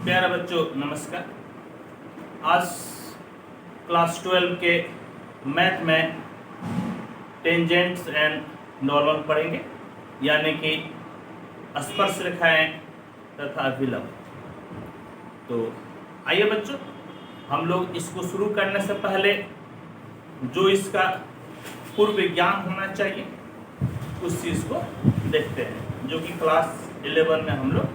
प्यारे बच्चों नमस्कार। आज क्लास 12 के मैथ में टेंजेंट्स एंड नॉर्मल पढ़ेंगे, यानी कि स्पर्श रेखाएं तथा विलंब। तो आइए बच्चों, हम लोग इसको शुरू करने से पहले जो इसका पूर्व ज्ञान होना चाहिए उस चीज़ को देखते हैं, जो कि क्लास 11 में हम लोग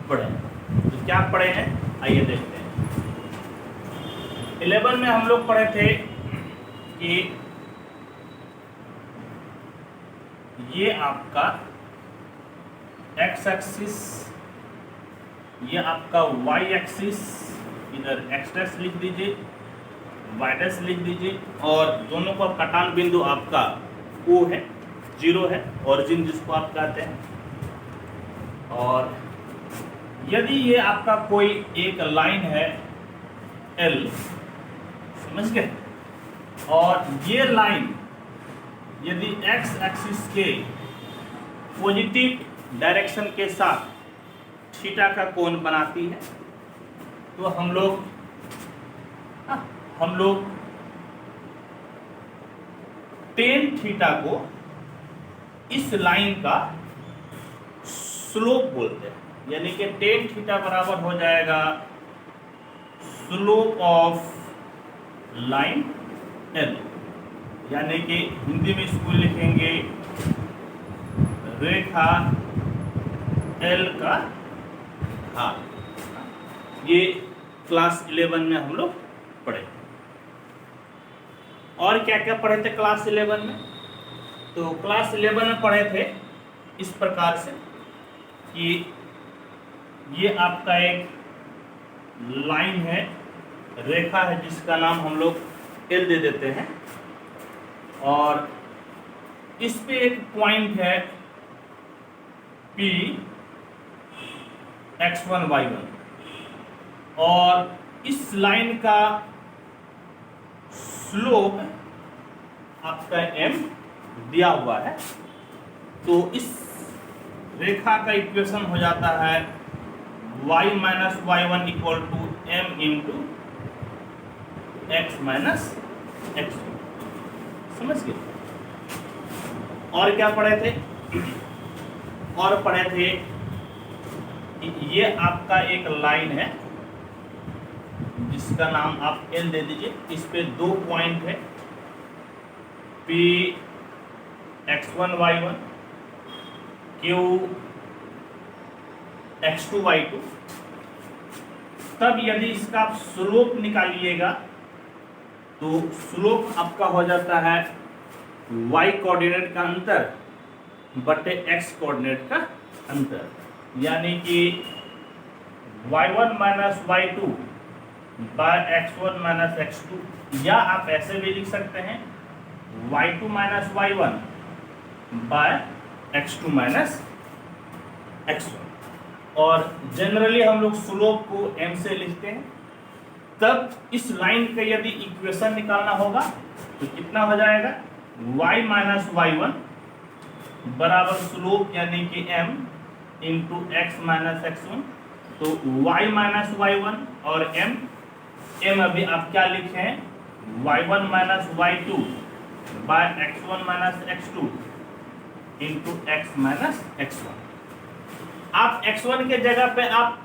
पढ़े। तो क्या पढ़े हैं आइए देखते हैं। 11 में हम लोग पढ़े थे कि ये आपका एक्स एक्सिस, ये आपका वाई एक्सिस, इधर एक्स डैश लिख दीजिए, वाई डैश लिख दीजिए, और दोनों का कटान बिंदु आपका O है, 0 है, ओरिजिन जिसको आप कहते हैं। और यदि ये आपका कोई एक लाइन है L, समझ गए, और ये लाइन यदि एक्स एक्सिस के पॉजिटिव डायरेक्शन के साथ थीटा का कोण बनाती है, तो हम लोग टेन थीटा को इस लाइन का स्लोप बोलते हैं, यानी कि टेन थीटा बराबर हो जाएगा स्लोप ऑफ लाइन L, यानी कि हिंदी में इसको लिखेंगे रेखा L का घात। ये क्लास 11 में हम लोग पढ़े। और क्या क्या पढ़े थे क्लास 11 में? तो क्लास 11 में पढ़े थे इस प्रकार से कि ये आपका एक लाइन है, रेखा है, जिसका नाम हम लोग L दे देते हैं, और इस पे एक पॉइंट है P x1 y1, और इस लाइन का स्लोप आपका m दिया हुआ है। तो इस रेखा का इक्वेशन हो जाता है y minus y1 equal to m into x minus x2। समझ गए? और क्या पढ़े थे? और पढ़े थे ये आपका एक लाइन है जिसका नाम आप L दे दीजिए। इस पे दो पॉइंट है P x1 y1, Q x2 y2। तब यदि इसका आप स्लोप निकालिएगा तो स्लोप आपका हो जाता है y कोऑर्डिनेट का अंतर बटे x कोऑर्डिनेट का अंतर, यानी कि y1 minus y2 by x1 minus x2, या आप ऐसे भी लिख सकते हैं y2 minus y1 bye x2 minus x1। और जनरली हम लोग स्लोप को m से लिखते हैं। तब इस लाइन का यदि इक्वेशन निकालना होगा तो कितना हो जाएगा, y माइनस y1 बराबर स्लोप यानी कि m into x minus x1। तो y माइनस y1 और m अभी आप क्या लिखे हैं, y1 minus y2 by x1 minus x2 into x minus x1। आप x1 के जगह पे आप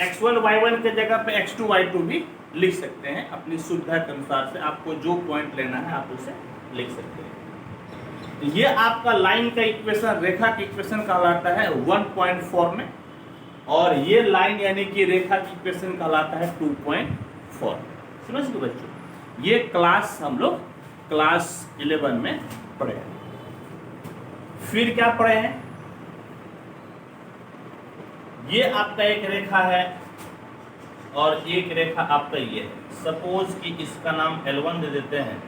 x1 y1 के जगह पे x2 y2 भी लिख सकते हैं, अपनी सुविधा के अनुसार से। आपको जो पॉइंट लेना है आप उसे लिख सकते हैं। ये आपका लाइन का इक्वेशन, रेखा का इक्वेशन कहलाता है 1.4 में, और ये लाइन यानी कि रेखा की इक्वेशन कहलाता है 2.4। समझ गए बच्चों? ये क्लास हम लोग क्लास 11 में पढ़े हैं। फिर क्या पढ़े हैं? ये आपका एक रेखा है और एक रेखा आपका ये है। सपोज कि इसका नाम L1 दे देते हैं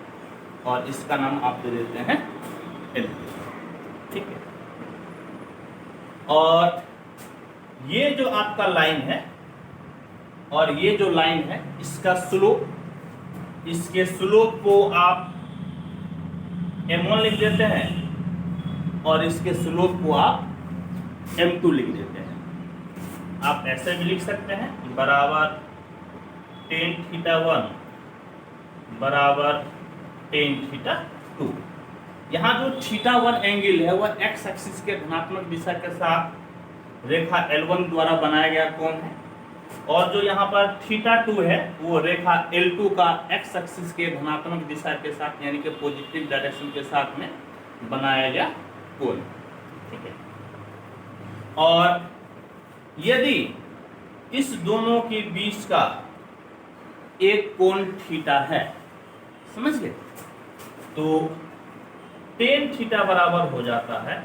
और इसका नाम आप दे देते हैं L2, ठीक है। और ये जो आपका लाइन है और ये जो लाइन है, इसका स्लोप, इसके स्लोप को आप m1 लिख देते हैं और इसके स्लोप को आप m2 लिख देते हैं। आप ऐसे भी लिख सकते हैं बराबर टेन थीटा 1 बराबर टेन थीटा 2। यहाँ जो थीटा 1 एंगल है वह एक्स एक्सिस के धनात्मक दिशा के साथ रेखा L1 द्वारा बनाया गया कोण है, और जो यहाँ पर थीटा 2 है वो रेखा L2 का एक्स एक्सिस के धनात्मक दिशा के साथ यानी कि पॉजिटिव डायरेक्शन के साथ में बनाया गया कोण। ठीक है, और यदि इस दोनों के बीच का एक कोण थीटा है, समझ गए, तो टेन थीटा बराबर हो जाता है,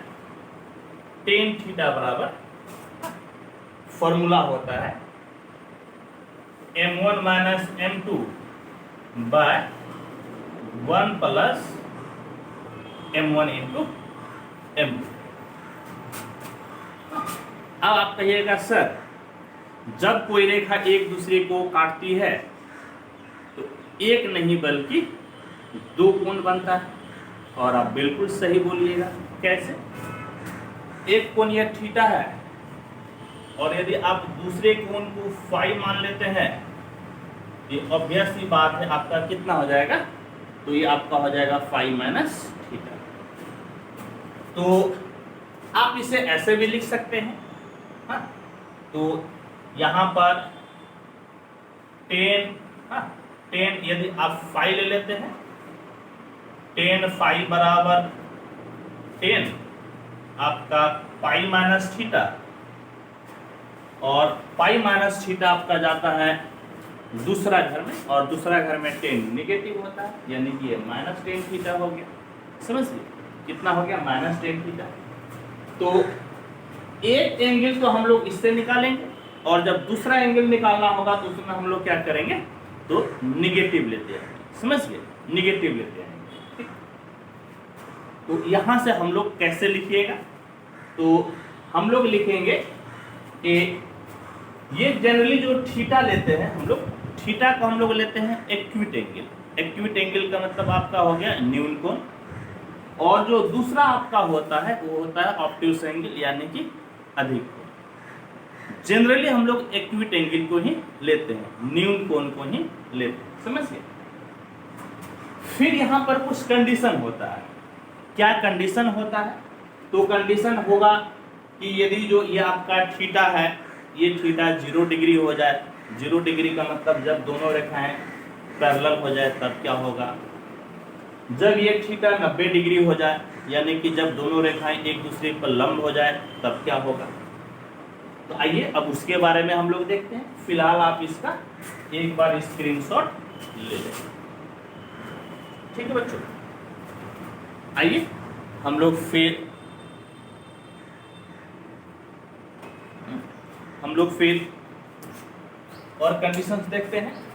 टेन थीटा बराबर फॉर्मूला होता है m1 minus m2 by 1 plus m1 into m2। अब आप कहिएगा सर जब कोई रेखा एक दूसरे को काटती है तो एक नहीं बल्कि दो कोण बनता है, और आप बिल्कुल सही बोलिएगा। कैसे? एक कोण यह थीटा है, और यदि आप दूसरे कोण को फाई मान लेते हैं, ये ऑब्वियस सी बात है, आपका कितना हो जाएगा, तो ये आपका हो जाएगा फाई माइनस थीटा। तो आप इसे ऐसे भी लिख सकते हैं, हाँ? तो यहाँ पर टेन यदि आप फाई ले लेते हैं, टेन फाई बराबर टेन आपका पाई माइनस थीटा, और पाई माइनस थीटा आपका जाता है दूसरा घर में, और दूसरा घर में टेन निगेटिव होता है, यानी कि ये माइनस टेन थीटा हो गया। समझ लीजिए कितना हो गया, माइनस टेन थीटा। तो एक एंगल तो हम लोग इससे निकालेंगे, और जब दूसरा एंगल निकालना होगा तो उसमें हम लोग क्या करेंगे, तो निगेटिव लेते हैं। समझ गए, निगेटिव लेते हैं। तो यहां से हम लोग कैसे लिखिएगा, तो हम लोग लिखेंगे कि ये जनरली जो थीटा लेते हैं हम लोग, थीटा को हम लोग लेते हैं एक्यूट एंगल। एक्यूट एंगल का मतलब आपका हो गया न्यून कोण, और जो दूसरा आपका होता है वो होता है ऑब्ट्यूस एंगल यानी कि अधिक कोण। जनरली हम लोग एक्यूट एंगल को ही लेते हैं, न्यून कोण को ही लेते हैं। समझ गए? फिर यहाँ पर कुछ कंडीशन होता है। क्या कंडीशन होता है? तो कंडीशन होगा कि यदि जो ये आपका थीटा है, ये थीटा 0 डिग्री हो जाए। 0 डिग्री का मतलब जब दोनों रेखाएं पैरेलल हो जाए तब क्या होगा, जब ये थीटा 90 डिग्री हो जाए, यानी कि जब दोनों रेखाएं एक दूसरे पर लंब हो जाए तब क्या होगा। तो आइए अब उसके बारे में हम लोग देखते हैं। फिलहाल आप इसका एक बार स्क्रीनशॉट ले लें। ठीक है बच्चों, आइए हम लोग फिर और कंडीशंस देखते हैं।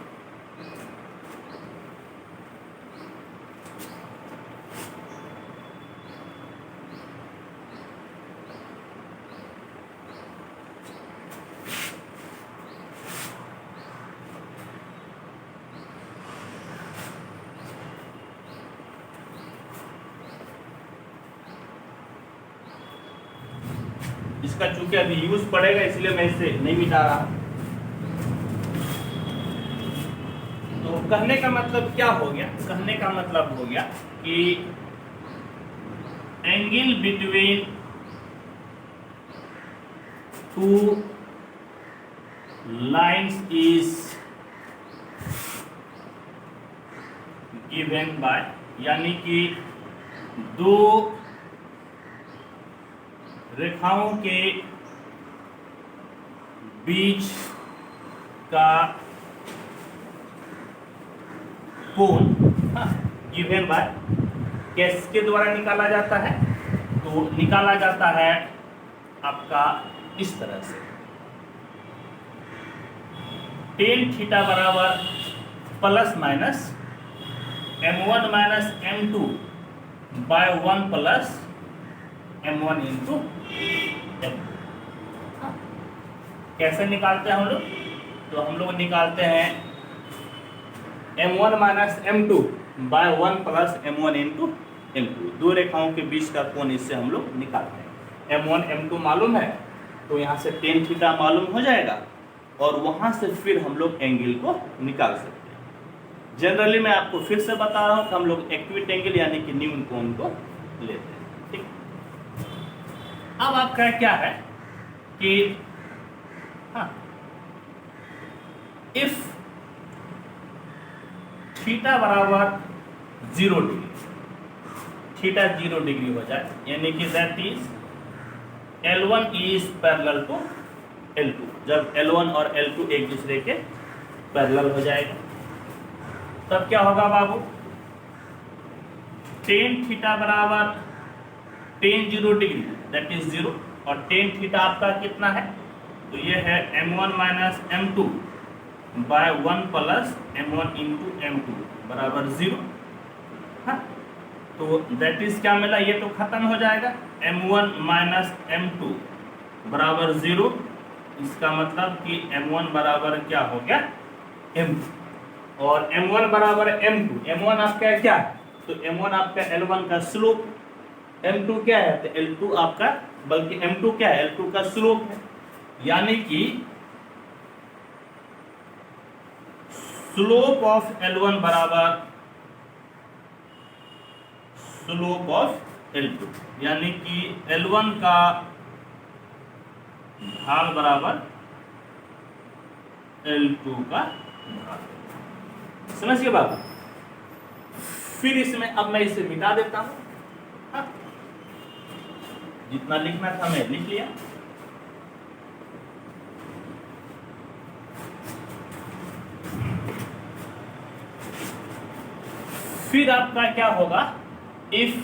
इसका चूंकि अभी यूज पड़ेगा इसलिए मैं इसे नहीं मिटा रहा। तो कहने का मतलब क्या हो गया, कहने का मतलब हो गया कि angle between two lines is given by, यानी कि दो रेखाओं के बीच का कोण गिवन बाय किसके द्वारा निकाला जाता है, तो निकाला जाता है आपका इस तरह से, टेन थीटा बराबर plus minus m1 minus m2 by 1 plus m1 into m2। कैसे निकालते हैं हम लोग, तो हम लोग निकालते हैं m1 minus m2 by 1 plus m1 into m2। दो रेखाओं के बीच का कोण इससे हम लोग निकालते हैं। m1 m2 मालूम है, तो यहाँ से टेन थीटा मालूम हो जाएगा और वहाँ से फिर हम लोग एंगल को निकाल सकते हैं। जनरली मैं आपको फिर से बता रहा हूँ कि हम लोग एक्यूट एंगल यानी कि न्यून कोण को लेते हैं। ठीक, अब आपका क्या है कि हाँ, इफ थीटा बराबर 0 डिग्री, थीटा 0 डिग्री हो जाए यानी कि that is L1 is parallel to L2, जब L1 और L2 एक दूसरे के पैरेलल हो जाएगा तब क्या होगा बाबू, टेन थीटा बराबर टेन 0 डिग्री दैट इज 0 और टेन थीटा आपका कितना है, तो ये है m1 minus m2 by 1 plus m1 into m2 बराबर 0। हाँ, तो दैट इज क्या मिला, ये तो खत्म हो जाएगा, m1 माइनस m2 बराबर 0, इसका मतलब कि m1 बराबर क्या हो गया m2 और m1 बराबर m2, m1 आपका क्या है, तो m1 आपका L1 का स्लोप, m2 क्या है, तो L2 आपका, बल्कि m2 क्या है, L2 का स्लोप है, यानी कि स्लोप ऑफ L1 बराबर स्लोप ऑफ L2, यानी कि L1 का ढाल बराबर L2 का ढाल, समझिए बाबू। फिर इसमें अब मैं इसे मिटा देता हूं, हाँ? जितना लिखना था मैं लिख लिया। फिर आपका क्या होगा, इफ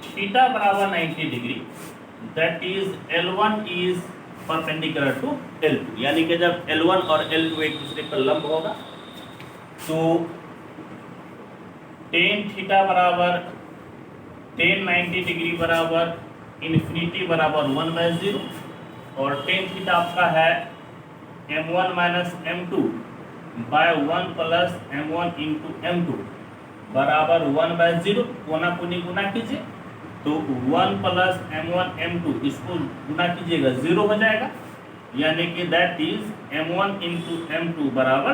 थीटा बराबर 90 degree that is L1 is perpendicular to L2, यानी कि जब L1 और L2 एक दूसरे पर लंब होगा तो टेन थीटा बराबर टेन 90 डिग्री बराबर इन्फिनिटी बराबर 1/0 और टेन थीटा आपका है m1 minus m2 by 1 plus m1 into m2 बराबर 1/0, कोना कोनी गुना कीजिए तो 1 प्लस m1 m2 इसको गुना कीजिएगा 0 हो जाएगा, यानी कि that is m1 into m2 बराबर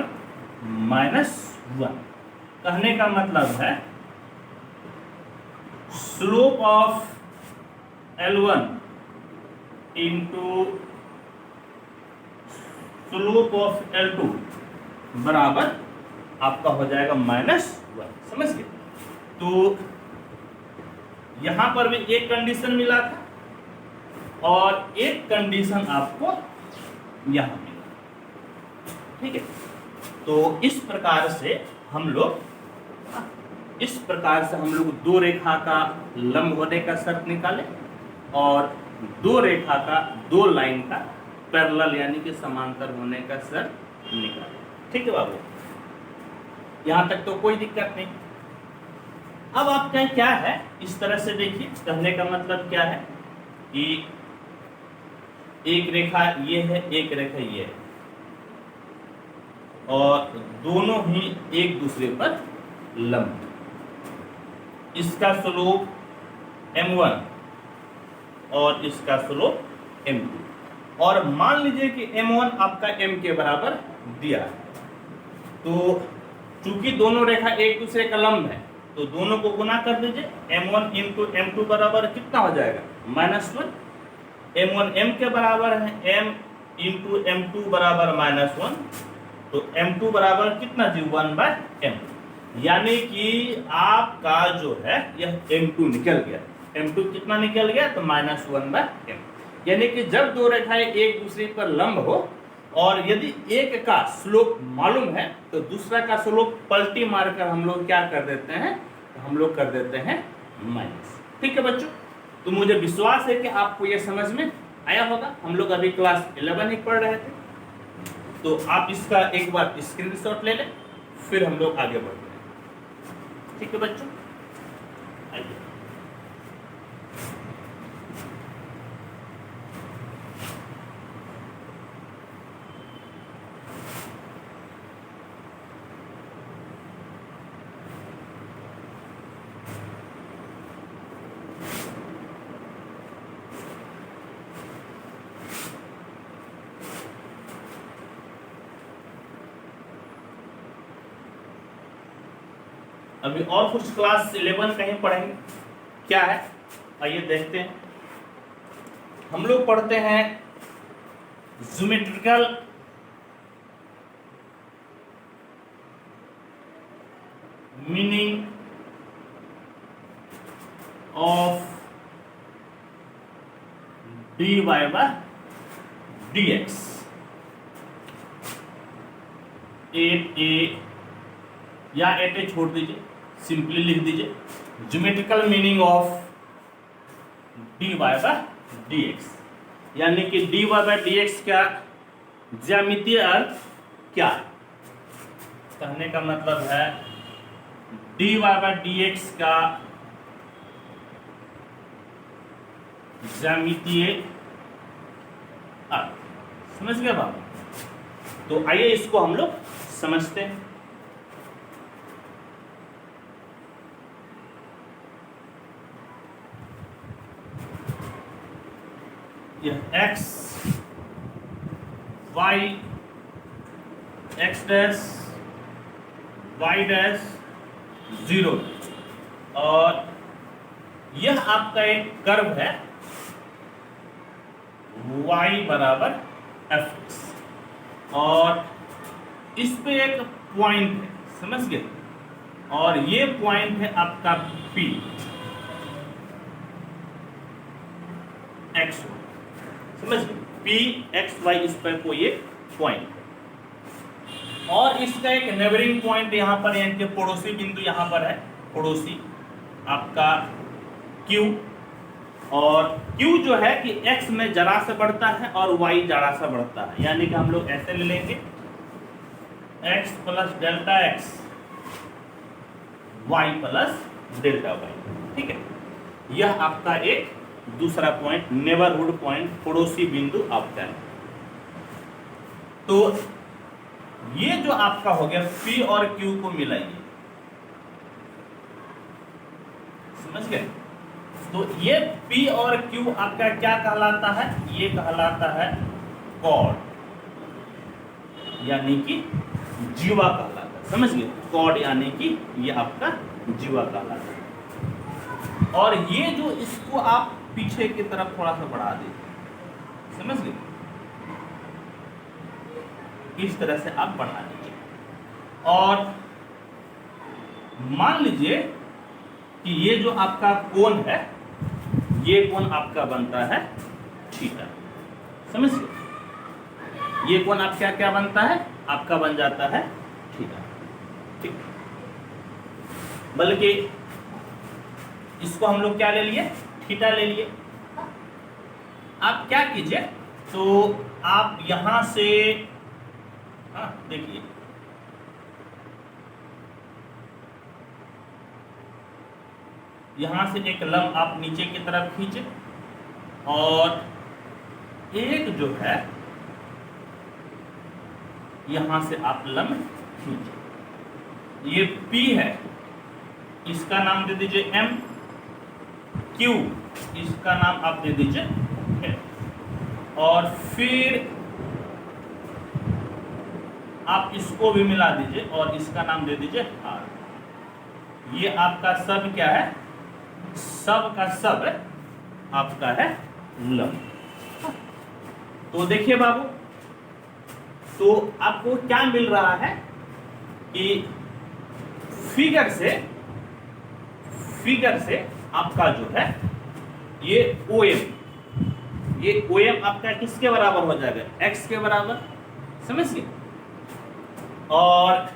-1। कहने का मतलब है slope of L1 into slope of L2 बराबर आपका हो जाएगा -1, समझ गए। तो यहां पर भी एक कंडीशन मिला था और एक कंडीशन आपको यहां मिला, ठीक है। तो इस प्रकार से हम लोग दो रेखा का लंब होने का शर्त निकाले और दो रेखा का, दो लाइन का पैरेलल यानी कि समांतर होने का शर्त निकाले, ठीक है बाबू। यहां तक तो कोई दिक्कत नहीं। अब आपका क्या है, इस तरह से देखिए, कहने का मतलब क्या है कि एक रेखा ये है, एक रेखा ये है और दोनों ही एक दूसरे पर लंब, इसका स्लोप m1 और इसका स्लोप m2, और मान लीजिए कि m1 आपका m के बराबर दिया है, तो चूंकि दोनों रेखा एक दूसरे का लंब है तो दोनों को गुना कर दीजिए, m1 इंटू m2 बराबर कितना हो जाएगा, -1। m1 m के बराबर है, m इंटू m2 बराबर -1, तो m2 बराबर कितना जी, 1/m, यानी कि आपका जो है यह m2 निकल गया, m2 कितना निकल गया, तो -1/m, यानी कि जब दो रेखाएं एक दूसरे पर लंब हो और यदि एक का स्लोप मालूम है तो दूसरा का स्लोप पलटी मारकर हम लोग क्या कर देते हैं, तो हम लोग कर देते हैं माइनस, ठीक है बच्चों। तो मुझे विश्वास है कि आपको यह समझ में आया होगा। हम लोग अभी क्लास 11 ही पढ़ रहे थे, तो आप इसका एक बार स्क्रीनशॉट ले लें, फिर हम लोग आगे बढ़ते हैं, ठीक है बच्चों। आइए, अभी और कुछ क्लास 11 कहीं पढ़ेंगे, क्या है आइए देखते हैं। हम लोग पढ़ते हैं geometrical meaning of dy by dx। 8a या 8a छोड़ दीजिए, सिंपली लिख दीजिए geometrical meaning of dy by dx, यानी कि dy by dx का ज्यामितीय अर्थ क्या है। कहने का मतलब है dy by dx का ज्यामितीय अर्थ, समझ गए बाबू। तो आइए इसको हम लोग समझते हैं। यह x y x dash y dash 0 और यह आपका एक कर्व है y बराबर fx और इस पे एक पॉइंट है, समझ गए, और ये पॉइंट है आपका P x, समझ गए, P x y इस पर कोई एक पॉइंट है और इसका एक नेबरिंग पॉइंट यहाँ पर, यानी कि पड़ोसी बिंदु यहाँ पर है, पड़ोसी आपका Q, और Q जो है कि x में जरा सा बढ़ता है और y जरा सा बढ़ता है, यानी कि हम लोग ऐसे ले लेंगे x plus delta x y plus delta y, ठीक है। यह आपका एक दूसरा पॉइंट, नेबरहुड पॉइंट, पड़ोसी बिंदु आपका है। तो ये जो आपका हो गया P और Q को मिलाइए, समझ गए। तो ये P और Q आपका क्या कहलाता है, ये कहलाता है कॉर्ड, यानी कि जीवा कहलाता है, समझ गए, कॉर्ड यानी कि ये आपका जीवा कहलाता है। और ये जो इसको आप पीछे की तरफ थोड़ा सा बढ़ा दीजिए, समझ गए, इस तरह से आप बढ़ा लीजिए और मान लीजिए कि ये जो आपका कोण है, ये कोण आपका बनता है थीटा, समझ गए। ये कोण आपका क्या बनता है, आपका बन जाता है थीटा, ठीक। बल्कि इसको हम लोग क्या ले लिए, थीटा ले लिए। आप क्या कीजिए, तो आप यहां से देखिए यहां से एक लंब आप नीचे की तरफ खींचे और एक जो है यहां से आप लंब खींचे। ये P है, इसका नाम दे दीजिए M, Q इसका नाम आप दे दीजिए F, और फिर आप इसको भी मिला दीजिए और इसका नाम दे दीजिए R। ये आपका सब क्या है, सब का सब आपका है लंब। तो देखिए बाबू, तो आपको क्या मिल रहा है कि फिगर से आपका जो है ये OM आपका किसके बराबर हो जाएगा, x के बराबर, समझ गए। और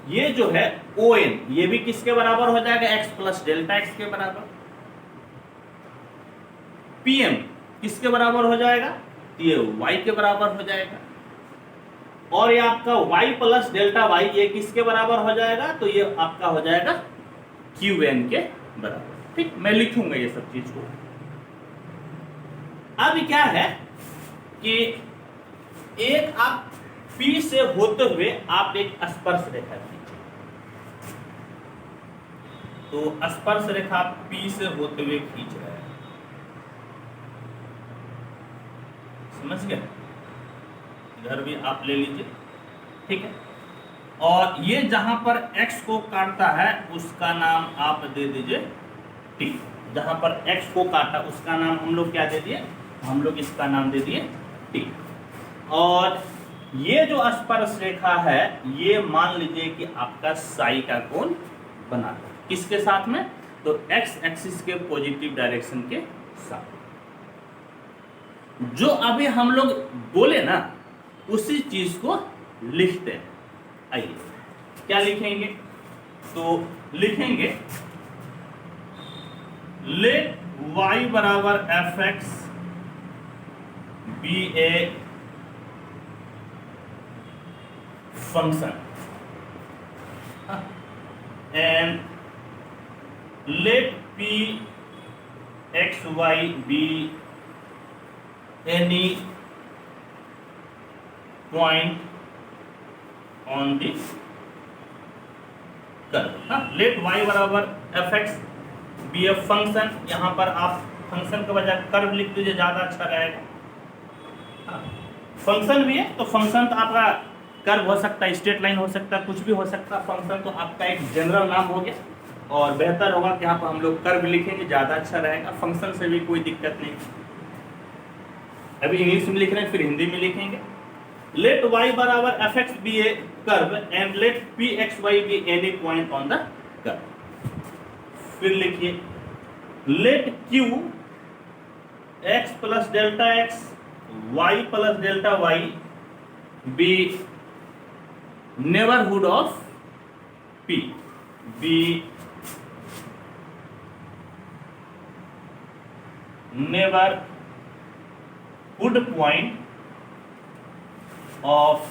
ये जो है ON ये भी किसके बराबर हो जाएगा, x प्लस डेल्टा x के बराबर। PM किसके बराबर हो जाएगा, ये y के बराबर हो जाएगा। और ये आपका y प्लस डेल्टा y ये किसके बराबर हो जाएगा, तो ये आपका हो जाएगा QN के बराबर, ठीक। मैं लिखूंगा ये सब चीज को। अब क्या है कि एक आप P से होते हुए आप एक स्पर्श रेखा खींचिए, तो स्पर्श रेखा P से होते हुए खींच रहे हैं, समझ गए। इधर भी आप ले लीजिए, ठीक है। और ये जहां पर x को काटता है उसका नाम आप दे दीजिए t। जहां पर x को काटा उसका नाम हम लोग क्या दे दिए, हम लोग इसका नाम दे दिए t। और ये जो स्पर्श रेखा है ये मान लीजिए कि आपका साई का कोण बनाता है, किसके साथ में, तो x एक्सिस के पॉजिटिव डायरेक्शन के साथ। जो अभी हम लोग बोले ना उसी चीज को लिखते हैं। आइए क्या लिखेंगे, तो लिखेंगे लेट y बराबर f x be a function and let p x y be any point on the curve. Let y बराबर f x be f function, यहां पर आप फंक्शन के बजाय कर्व लिख दीजिए, ज्यादा अच्छा रहेगा। फंक्शन भी है तो फंक्शन तो आपका कर्व हो सकता है, स्ट्रेट लाइन हो सकता है, कुछ भी हो सकता है। फंक्शन तो आपका एक जनरल नाम हो गया और बेहतर होगा कि यहाँ पर हम लोग कर्व लिखेंगे, ज्यादा अच्छा रहेगा। फंक्शन से भी कोई दिक्कत नहीं, अभी इंग्लिश में लिख रहे हैं फिर हिंदी में लिखेंगे। लेट y बराबर f x be a curve and let p x y be any point on the curve. फिर लिखिए let q x plus delta x y plus delta y be neighbourhood of p, be neighbourhood point of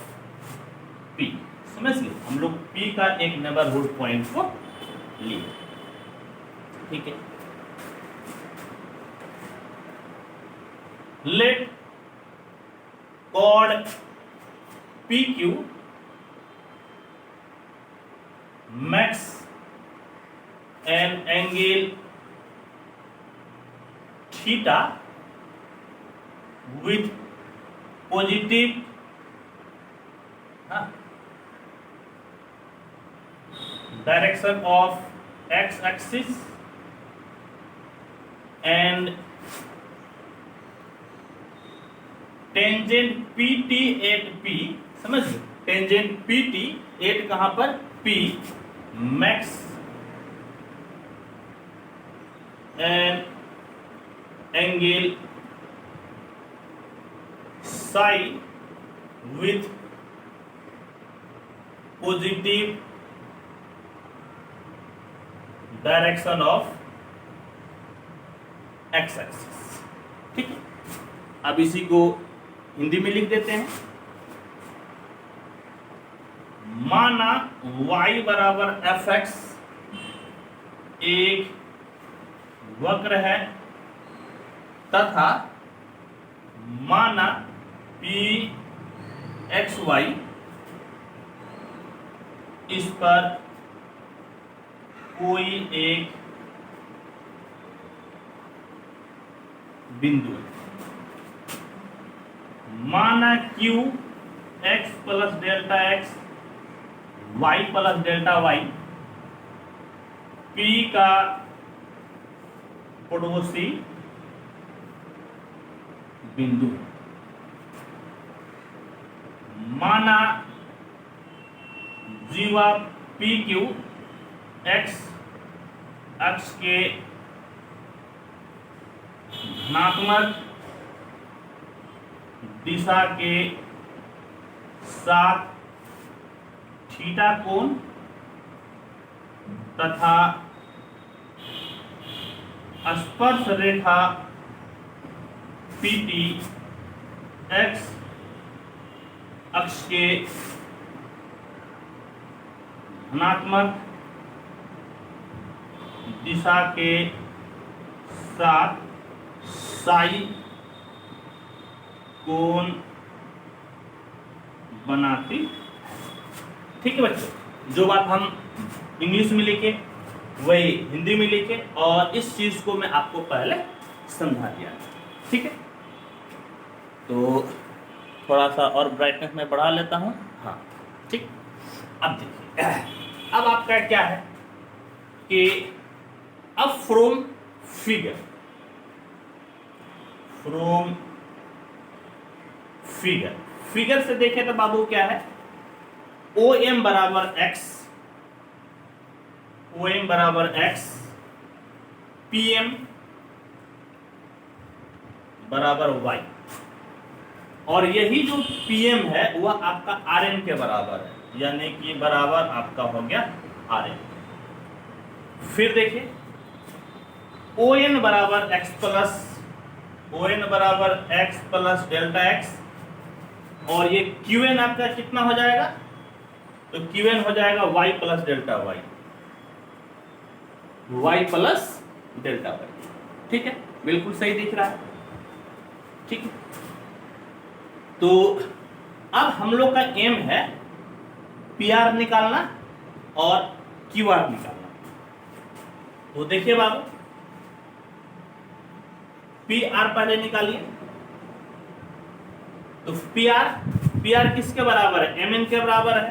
P। समझ लिए, हम लोग P का एक neighbourhood point को लिए, ठीक है। Let chord PQ makes an angle theta with positive direction of x axis and tangent PT at P। समझ लो, टेंजेंट PT एट कहां पर, P max and angle psi with positive direction of x axis, ठीक है। अब इसी को हिंदी में लिख देते हैं। माना y बराबर एफ एक्स एक वक्र है तथा माना पी एक्स वाई इस पर कोई एक बिंदु है। माना Q x plus delta x y plus delta y P का पड़ोसी बिंदु। माना जीवा पी क्यू एक्स अक्ष के धनात्मक दिशा के साथ थीटा कोण तथा स्पर्श रेखा PT एक्स अक्ष के धनात्मक दिशा के साथ साई कोण बनाती। ठीक है बच्चों, जो बात हम इंग्लिश में लिखे वही हिंदी में लिखे और इस चीज को मैं आपको पहले समझा दिया। ठीक है, तो थोड़ा सा और ब्राइटनेस में बढ़ा लेता हूँ। हाँ ठीक। अब देखिए, अब आपका क्या है कि अब फ्रॉम फिगर से देखें तो बाबू क्या है, OM बराबर x, PM बराबर y, और यही जो PM है वह आपका RN के बराबर है, यानी कि बराबर आपका हो गया RN। फिर देखिए ON बराबर x प्लस डेल्टा x, और ये QN आपका कितना हो जाएगा, तो QN हो जाएगा y प्लस डेल्टा y, ठीक है, बिल्कुल सही दिख रहा है, ठीक है। तो अब हम लोग का एम है PR निकालना और QR निकालना। तो देखिए बाबू, PR पहले निकालिए। तो PR किसके बराबर है, MN के बराबर है,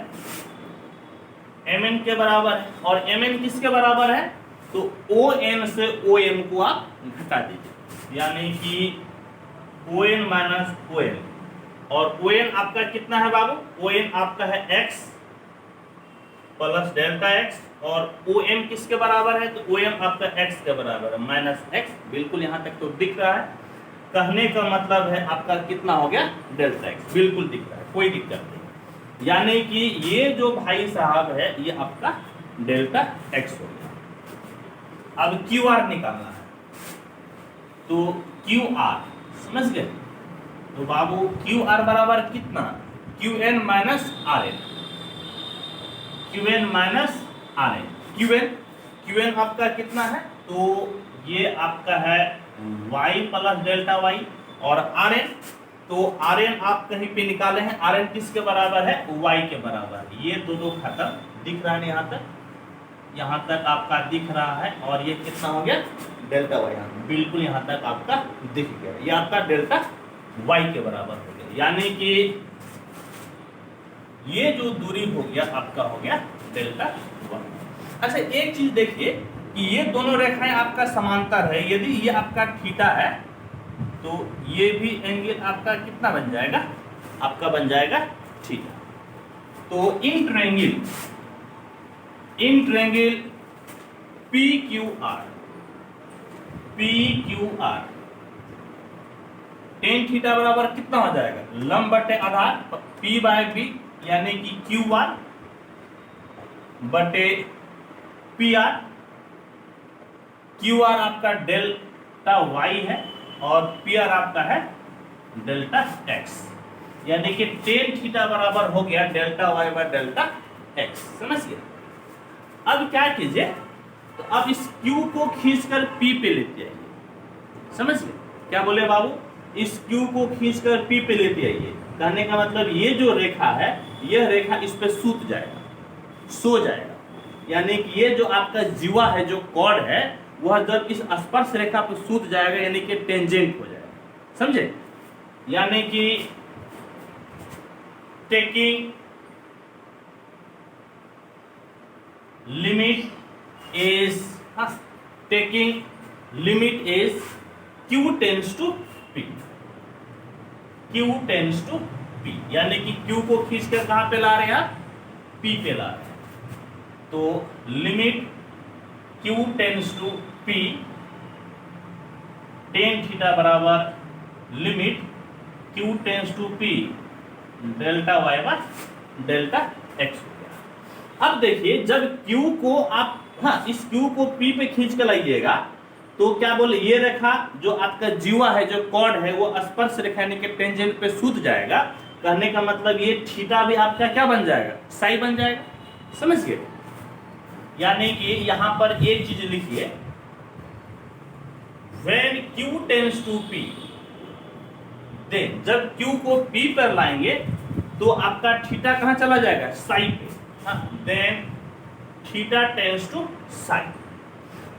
MN के बराबर है, और MN किसके बराबर है, तो ON से OM को आप घटा दीजिए, यानी कि ON माइनस ON, और ON आपका कितना है बाबू, ON आपका है x प्लस डेल्टा x, और OM किसके बराबर है, तो OM आपका x के बराबर है माइनस x, बिल्कुल यहां तक तो दिख रहा है। कहने का मतलब है आपका कितना हो गया, डेल्टा x, बिल्कुल दिख रहा है, कोई दिक्कत नहीं, यानी कि ये जो भाई साहब है ये आपका डेल्टा x हो गया। अब QR निकालना है, तो QR समझ गए, तो बाबू QR बराबर कितना, QN माइनस RN, QN आपका कितना है, तो ये आपका है y प्लस डेल्टा y, और RN, तो RN आप कहीं पे निकाले हैं, RN किसके बराबर है, y के बराबर, ये दोनों खत्म, दिख रहा है यहाँ तक आपका दिख रहा है, और ये कितना हो गया, डेल्टा y, बिल्कुल यहाँ तक आपका दिख गया, ये आपका डेल्टा y के बराबर हो गया, यानी कि ये जो दूरी हो गया आपका हो गया डेल्टा y। अच्छा एक चीज देखिए कि ये दोनों रेखाएं आपका समांतर है, यदि ये आपका थीटा है तो ये भी एंगल आपका कितना बन जाएगा, आपका बन जाएगा थीटा। तो in triangle PQR ten theta बराबर कितना हो जाएगा, लंब बटे आधार P बाय B, यानी कि QR बटे PR, QR आपका डेल्टा y है और PR आपका है डेल्टा x, यानी कि टेन थीटा बराबर हो गया delta y by delta x, समझ गए। अब क्या कीजिए, तो अब इस Q को खींचकर P पे लेते आइए, समझ गए, क्या बोले बाबू, इस Q को खींचकर P पे लेते आइए, कहने का मतलब ये जो रेखा है, यह रेखा इस पे सूत जाएगा, सो जाएगा, यानी कि ये जो आपका जीवा है, जो कॉर्ड है, वह जब इस स्पर्श रेखा पर सूत जाएगा, यानी कि टेंजेंट हो जाएगा, समझे, यानी कि taking limit is Q tends to P, यानी कि Q को खींच कर कहां पे ला रहे हैं, P पे ला रहे हैं, तो limit Q tends to P, tan theta बराबर limit Q tends to P delta y by delta x हो गया। अब देखिए जब Q को आप, हाँ, इस Q को P पे खींच कर लाइएगा, तो क्या बोले, ये रेखा जो आपका जीवा है, जो कॉर्ड है, वो स्पर्श रेखा यानी कि टेंजेंट पे सूत जाएगा, कहने का मतलब ये थीटा भी आपका क्या बन जाएगा, साई बन जाएगा, समझ गए। यानी कि यहां पर एक चीज लिखिए, when Q tends to P, जब Q को P पर लाएंगे तो आपका थीटा कहां चला जाएगा, साई पे, then theta tends to psi.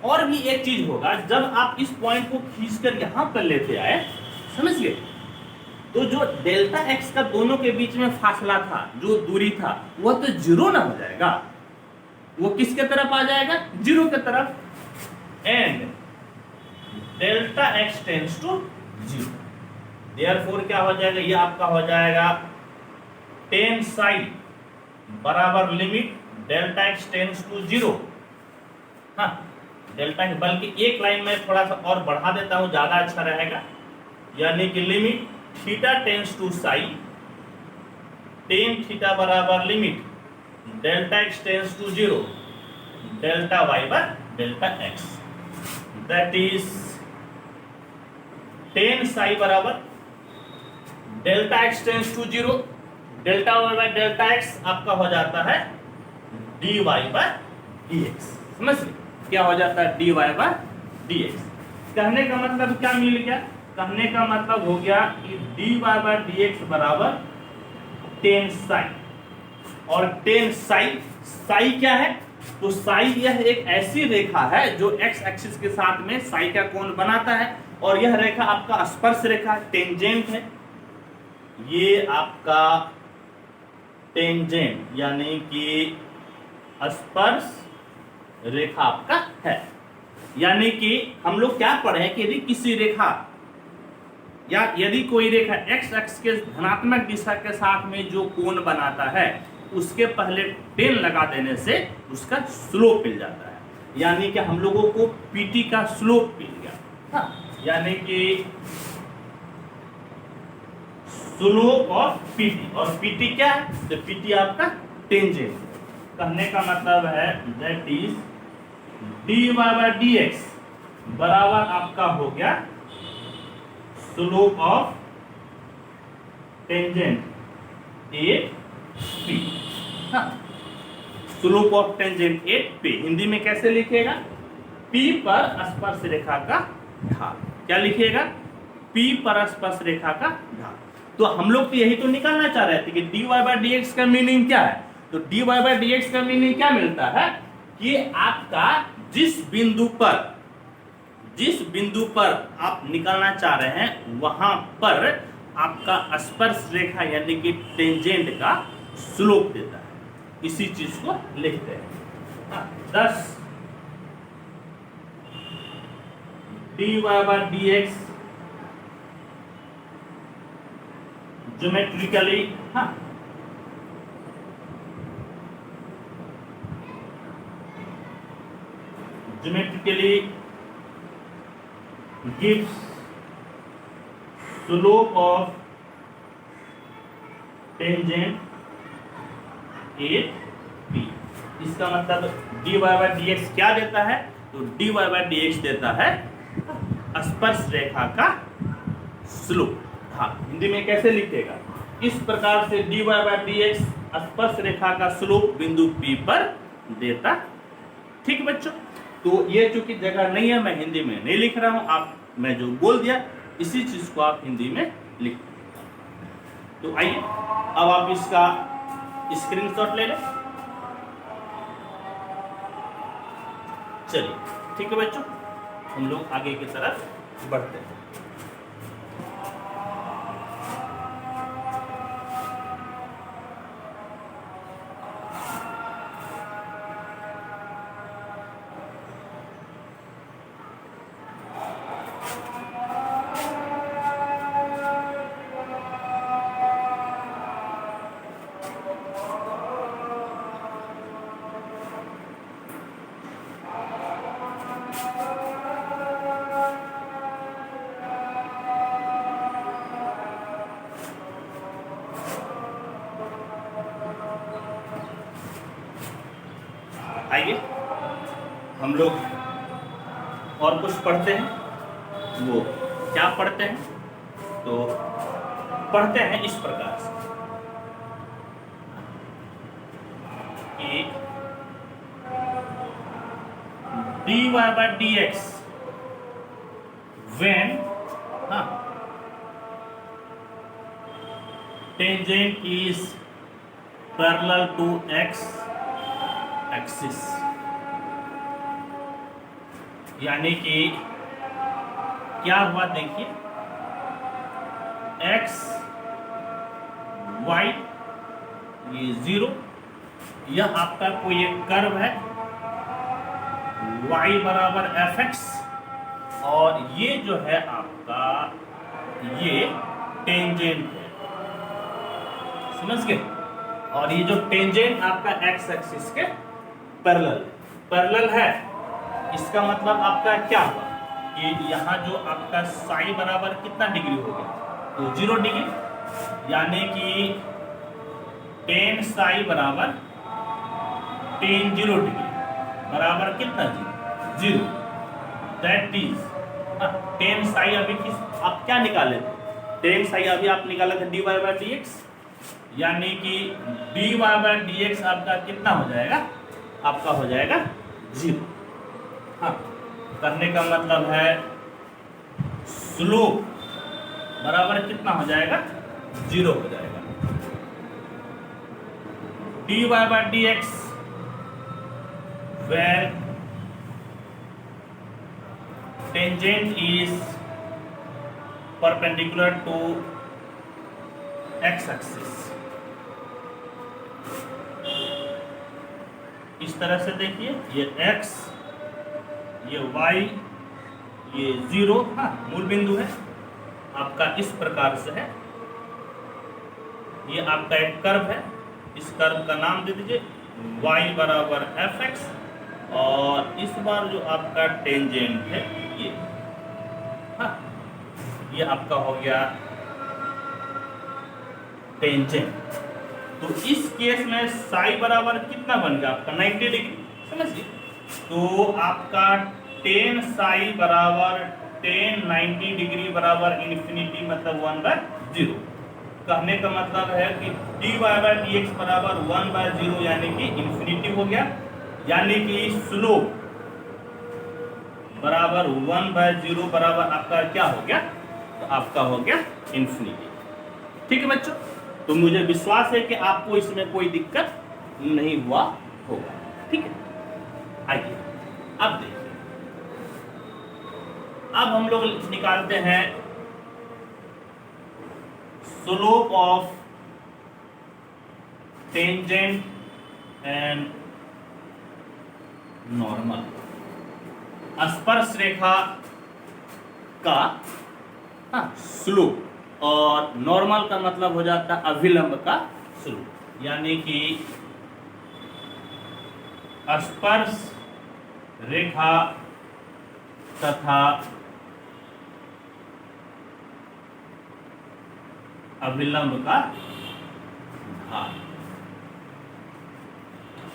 और भी एक चीज होगा, जब आप इस पॉइंट को खींचकर यहां पर लेते आए, समझ गए, तो जो डेल्टा एक्स का दोनों के बीच में फासला था, जो दूरी था, वह तो जीरो ना हो जाएगा, वो किसके तरफ आ जाएगा, जीरो के तरफ। And delta x tends to zero, therefore क्या हो जाएगा, ये आपका हो जाएगा टेन साई बराबर limit delta x tends to zero. हाँ, डेल्टा एक्स, बल्कि एक लाइन में थोड़ा सा और बढ़ा देता हूं, ज्यादा अच्छा रहेगा, यानी कि limit theta tends to psi, tan theta बराबर limit delta x tends to zero delta y by delta x, that is tan psi बराबर delta x tends to zero delta y by delta x आपका हो जाता है d y by d x. समझ ली क्या हो जाता है, d y by d x. कहने का मतलब क्या मिल गया, कहने का मतलब हो गया कि d y by d x बराबर टेन साई, और टेन साई, साई क्या है, तो साई यह एक ऐसी रेखा है जो एक्स एक्सिस के साथ में साई का कोण बनाता है, और यह रेखा आपका स्पर्श रेखा टेंजेंट है, ये आपका टेंजेंट यानी कि स्पर्श रेखा आपका है। यानी कि हम लोग क्या पढ़े हैं कि यदि किसी रेखा या यदि कोई रेखा एक्स एक्स के धनात्मक दिशा के साथ में जो कोण बनाता है, उसके पहले टेन लगा देने से उसका स्लोप मिल जाता है, यानी कि हम लोगों को पीटी का स्लोप मिल गया। हाँ, यानी कि स्लोप ऑफ पीटी, और पीटी क्या है, तो पीटी आपका टेंजेंट। कहने का मतलब है that is d y by d x बराबर आपका हो गया slope of tangent at P. हाँ, slope of tangent at P Hindi में कैसे लिखेगा, पी पर स्पर्श रेखा का ढाल। क्या लिखिएगा, पी पर स्पर्श रेखा का ढाल। तो हम लोग तो यही तो निकालना चाह रहे थे कि d y by d x का मीनिंग क्या है, तो d y by d x का मीनिंग क्या मिलता है कि आपका जिस बिंदु पर आप निकालना चाह रहे हैं वहां पर आपका स्पर्श रेखा यानी कि टेंजेंट का स्लोप देता है, इसी चीज को लिखते हैं। 10 d y by d x geometrically, हाँ, geometrically gives slope of tangent at p। इसका मतलब dy बाय dx क्या देता है, तो dy बाय dx देता है स्पर्श रेखा का स्लोप। हाँ, हिंदी में कैसे लिखेगा, इस प्रकार से dy बाय dx स्पर्श रेखा का स्लोप बिंदु p पर देता। ठीक बच्चों, तो ये चूंकि जगह नहीं है, मैं हिंदी में नहीं लिख रहा हूं, आप मैं जो बोल दिया इसी चीज को आप हिंदी में लिख। तो आइए अब आप इसका स्क्रीनशॉट ले लें। चलिए ठीक है बच्चों, हम लोग आगे की तरफ बढ़ते हैं। आइए हम लोग और कुछ पढ़ते हैं। वो क्या पढ़ते हैं, तो पढ़ते हैं इस प्रकार से कि dy by dx when tangent is parallel to x axis, यानी कि क्या हुआ देखिए, x y, ये 0, यह आपका कोई एक कर्व है y बराबर fx, और ये जो है आपका ये टेंजेंट है, समझ गए। और ये जो टेंजेंट आपका x एक्सिस के पैरेलल है, इसका मतलब आपका क्या हुआ कि यहाँ जो आपका साई बराबर कितना डिग्री हो गया, तो 0 डिग्री, यानी कि टेन साई बराबर टेन 0 डिग्री बराबर कितना 0, दैट इज टेन साई अभी किस आप क्या निकाले थे, टेन साई अभी आप निकाले थे dy बाय dx, यानी कि dy बाय dx आपका कितना हो जाएगा, आपका हो जाएगा 0। हाँ, करने का मतलब है स्लोप बराबर कितना हो जाएगा, 0 हो जाएगा। dy by dx where tangent is perpendicular to x axis, इस तरह से देखिए, ये x, ये y, ये 0, हाँ मूल बिंदु है आपका, इस प्रकार से है। ये आपका एक कर्व है, इस कर्व का नाम दे दीजिए y बराबर fx, और इस बार जो आपका टेंजेंट है ये, हाँ ये आपका हो गया टेंजेंट। तो इस केस में साई बराबर कितना बन गया आपका 90 डिग्री, समझिए। तो आपका टेन साई बराबर टेन 90 डिग्री बराबर इन्फिनिटी, मतलब 1/0। कहने का मतलब है कि dy बाय dx बराबर 1/0, यानी कि इन्फिनिटी हो गया, यानी कि स्लोप बराबर 1/0 बराबर आपका क्या हो गया, तो आपका हो गया इन्फिनिटी। ठीक है बच्चों, तो मुझे विश्वास है कि आपको इसमें कोई दिक्कत नहीं हुआ होगा। ठीक है, आइए अब देखिए, अब हम लोग निकालते हैं slope of tangent and normal, स्पर्श रेखा का स्लोप, और नॉर्मल का मतलब हो जाता है अभिलंब का स्लोप, यानी कि स्पर्श रेखा तथा अभिलंब का ढाल।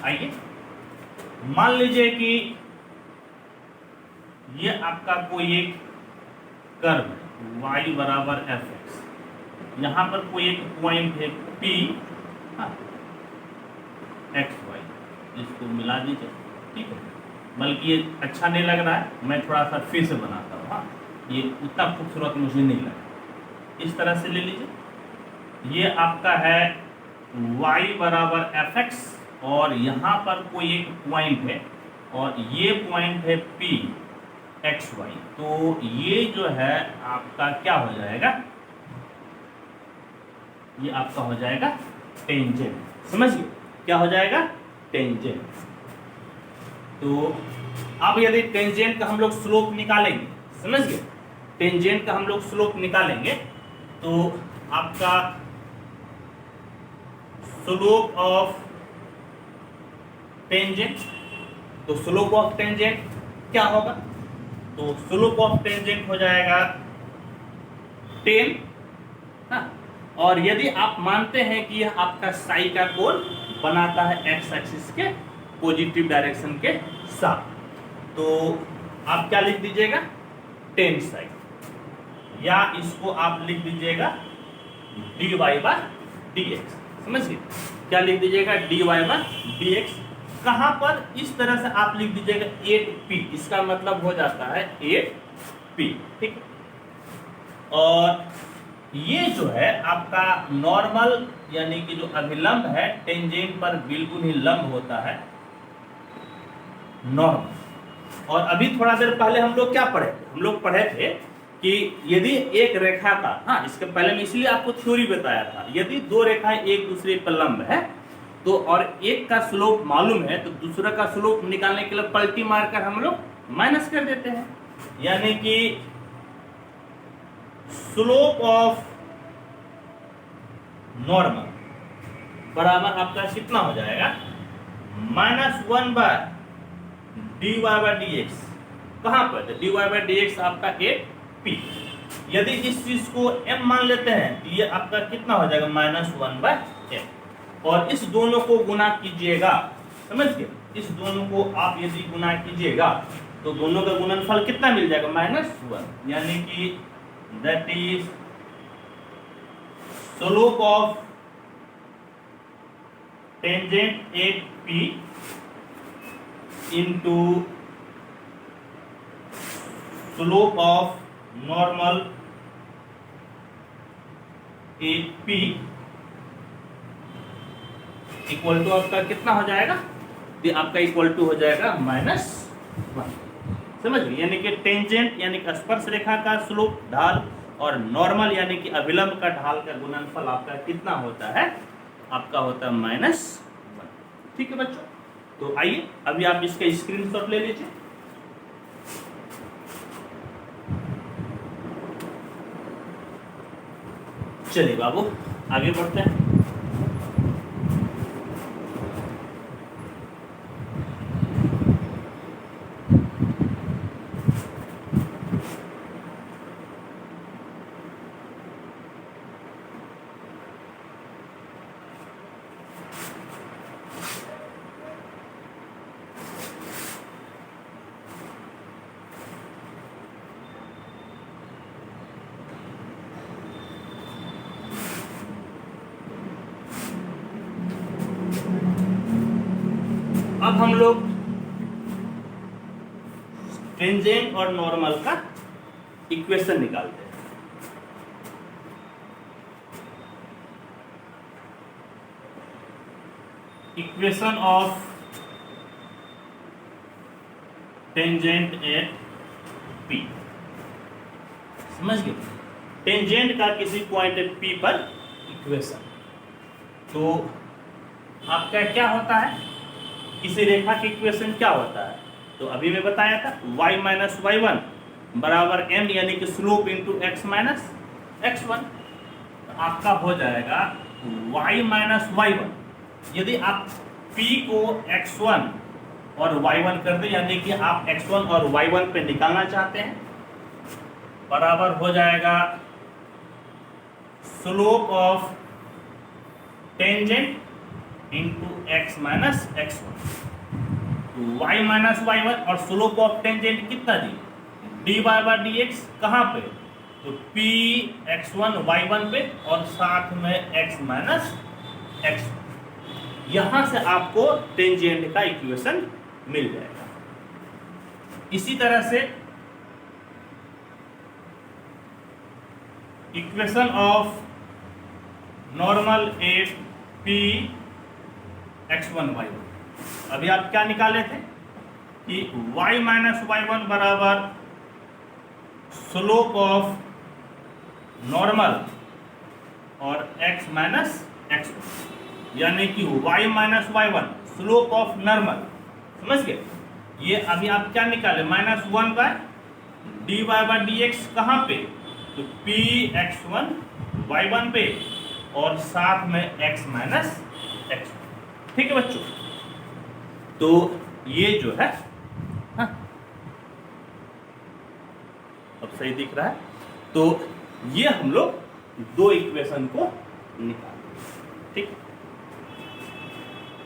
आइए मान लीजिए कि ये आपका कोई एक कर्व y बराबर fx, यहाँ पर कोई एक पॉइंट है P, xy, इसको मिला दीजिए। ठीक है, बल्कि ये अच्छा नहीं लग रहा है, मैं थोड़ा सा फिर से बनाता हूँ। हाँ, ये उतना खूबसूरत मुझे नहीं लगा, इस तरह से ले लीजिए। ये आपका है y बराबर fx, और यहाँ पर कोई एक पॉइंट है, और ये पॉइंट है P xy। तो ये जो है आपका क्या हो जाएगा, ये आपका हो जाएगा टेंजेंट, समझिए क्या हो जाएगा, टेंजेंट। तो अब यदि टेंजेंट का हम लोग स्लोप निकालेंगे, समझ गए, टेंजेंट का हम लोग स्लोप निकालेंगे, तो आपका स्लोप ऑफ टेंजेंट, तो स्लोप ऑफ टेंजेंट क्या होगा, तो स्लोप ऑफ टेंजेंट हो जाएगा 10। हाँ, और यदि आप मानते हैं कि यह आपका साई का कोण बनाता है एक्स एक्सिस के पॉजिटिव डायरेक्शन के साथ, तो आप क्या लिख दीजिएगा 10 साई, या इसको आप लिख दीजिएगा dy बाय dx, समझिए क्या लिख दीजिएगा dy बाय dx। कहां पर, इस तरह से आप लिख दीजिएगा 8p, इसका मतलब हो जाता है 8p। ठीक, और ये जो है आपका नॉर्मल, यानी कि जो अभिलंब है टेंजेंट पर बिल्कुल ही लंब होता है, नॉर्मल। और अभी थोड़ा देर पहले हम लोग क्या पढ़े थे, हम लोग पढ़े थे कि यदि एक रेखा का, हाँ इसके पहले में इसलिए आपको थ्योरी बताया था, यदि दो रेखाएं एक दूसरे पर लंब है तो और एक का स्लोप मालूम है तो दूसरा का स्लोप निकालने के लिए पलटी मारकर हम लोग माइनस कर देते हैं। यानी कि स्लोप ऑफ नॉर्मल बराबर आपका कितना हो जाएगा, -1 बाय dy बाय dx। कहां पर dy बाय dx आपका एक p। यदि इस चीज को m मान लेते हैं तो ये आपका कितना हो जाएगा, -1 बाय m। और इस दोनों को गुना कीजिएगा, समझ गए, इस दोनों को आप यदि गुना कीजिएगा तो दोनों का गुणनफल कितना मिल जाएगा, -1। यानी कि that is slope of tangent at p into slope of normal at p equal to आपका कितना हो जाएगा, तो आपका इक्वल टू हो जाएगा -1। समझ गए, यानी कि टेंजेंट यानी कि स्पर्श रेखा का स्लोप ढाल और नॉर्मल यानी कि अभिलंब का ढाल का गुणनफल आपका कितना होता है, आपका होता है -1। ठीक है बच्चों, तो आइए अभी आप इसका स्क्रीनशॉट ले लीजिए। चलिए बाबू आगे बढ़ते हैं। अब हम लोग टेंजेंट और नॉर्मल का इक्वेशन निकालते हैं। Equation of tangent at p। समझ गए, टेंजेंट का किसी पॉइंट p पर इक्वेशन, तो आपका क्या होता है, किसी रेखा की इक्वेशन क्या होता है, तो अभी मैं बताया था y माइनस y1 बराबर m यानी कि slope into x minus x1। तो आपका हो जाएगा y माइनस y1। यदि आप p को x1 और y1 कर दे, यानी कि आप x1 और y1 पे निकालना चाहते हैं, बराबर हो जाएगा slope of tangent into x minus x1। तो y माइनस y1 और स्लोप ऑफ टेंजेंट कितना दी, dy बाय dx। कहाँ पे, तो p x1 y1 पे और साथ में x माइनस x1। यहां से आपको टेंजेंट का इक्वेशन मिल जाएगा। इसी तरह से equation of normal at p x1 y1, अभी आप क्या निकाले थे कि y माइनस y1 बराबर स्लोप ऑफ नॉर्मल और x माइनस x1, यानी कि y minus y1 slope of normal. समझ गए, ये अभी आप क्या निकाले, -1 बाय dy बाय dx। कहाँ पे, तो p x1 y1 पे और साथ में x माइनस x। ठीक है बच्चों, तो ये जो है, हाँ अब सही दिख रहा है, तो ये हम लोग दो इक्वेशन को निकालेंगे। ठीक,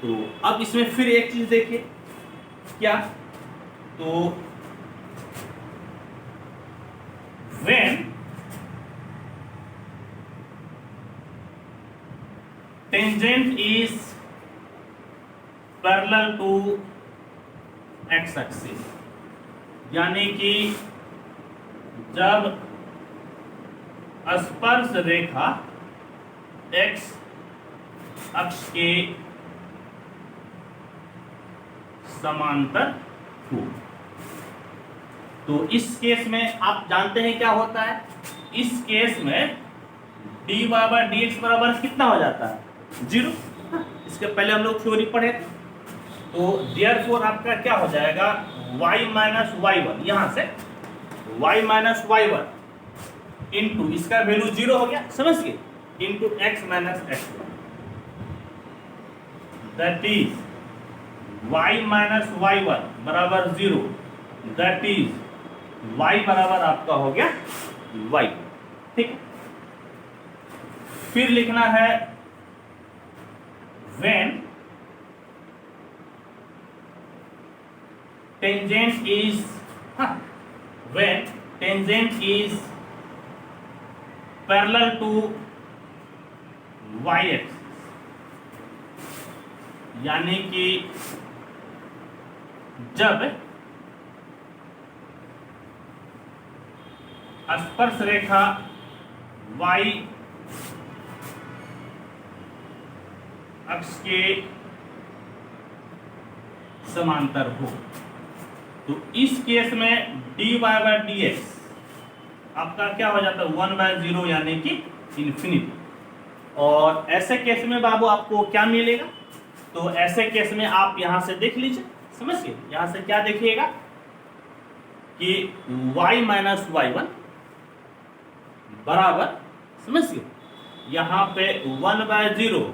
तो अब इसमें फिर एक चीज देखिए क्या, तो when tangent is parallel to x axis, यानी कि जब स्पर्श रेखा एक्स अक्ष के समांतर हो, तो इस केस में आप जानते हैं क्या होता है, इस केस में dy बाय dx बराबर कितना हो जाता है, 0। इसके पहले हम लोग थ्योरी पढ़े थे। तो देयरफॉर आपका क्या हो जाएगा, y माइनस y1, यहां से y माइनस y1 इंटू इसका वैल्यू 0 हो गया, समझ गए, into x minus x1, that is y minus y1 बराबर 0, दैट इज y बराबर आपका हो गया y। ठीक, फिर लिखना है when tangent is when tangent is parallel to y axis, यानी कि जब स्पर्श रेखा y अक्ष के समांतर हो, तो इस केस में dy बाय dx आपका क्या हो जाता है, 1/0 यानी कि इन्फिनिटी। और ऐसे केस में बाबू आपको क्या मिलेगा, तो ऐसे केस में आप यहां से देख लीजिए, समझिए, यहां से क्या देखिएगा कि y माइनस y1 बराबर, समझिए, यहां पे 1/0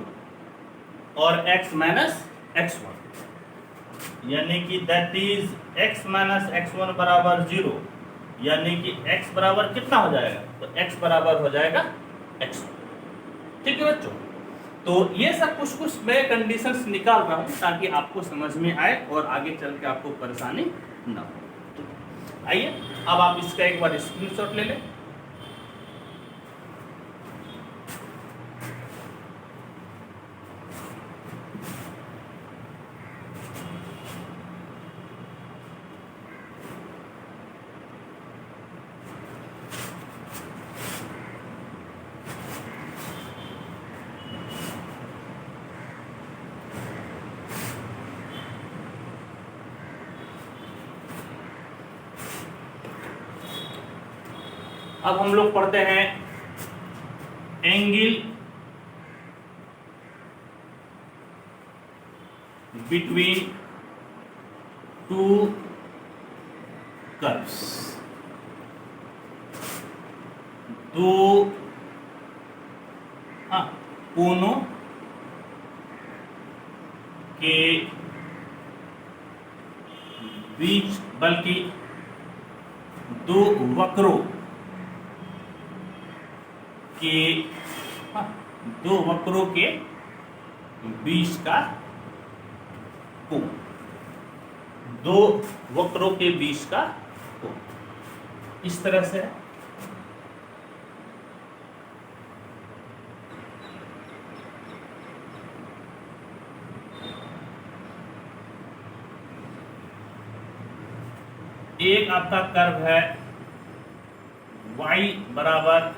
और x माइनस x1, यानी कि that is x minus x1 बराबर 0, यानी कि x बराबर कितना हो जाएगा, तो x बराबर हो जाएगा x1। ठीक है बच्चों, तो ये सब कुछ मैं कंडीशंस निकाल रहा हूं ताकि आपको समझ में आए और आगे चल के आपको परेशानी ना हो। आइए अब आप इसका एक बार स्क्रीनशॉट ले लें। अब हम लोग पढ़ते हैं एंगल बिटवीन टू कर्व्स, दो कोनों के बीच, बल्कि दो वक्रों के दो वक्रों के बीच का कोण, दो वक्रों के बीच का कोण इस तरह से है। एक आपका कर्व है y बराबर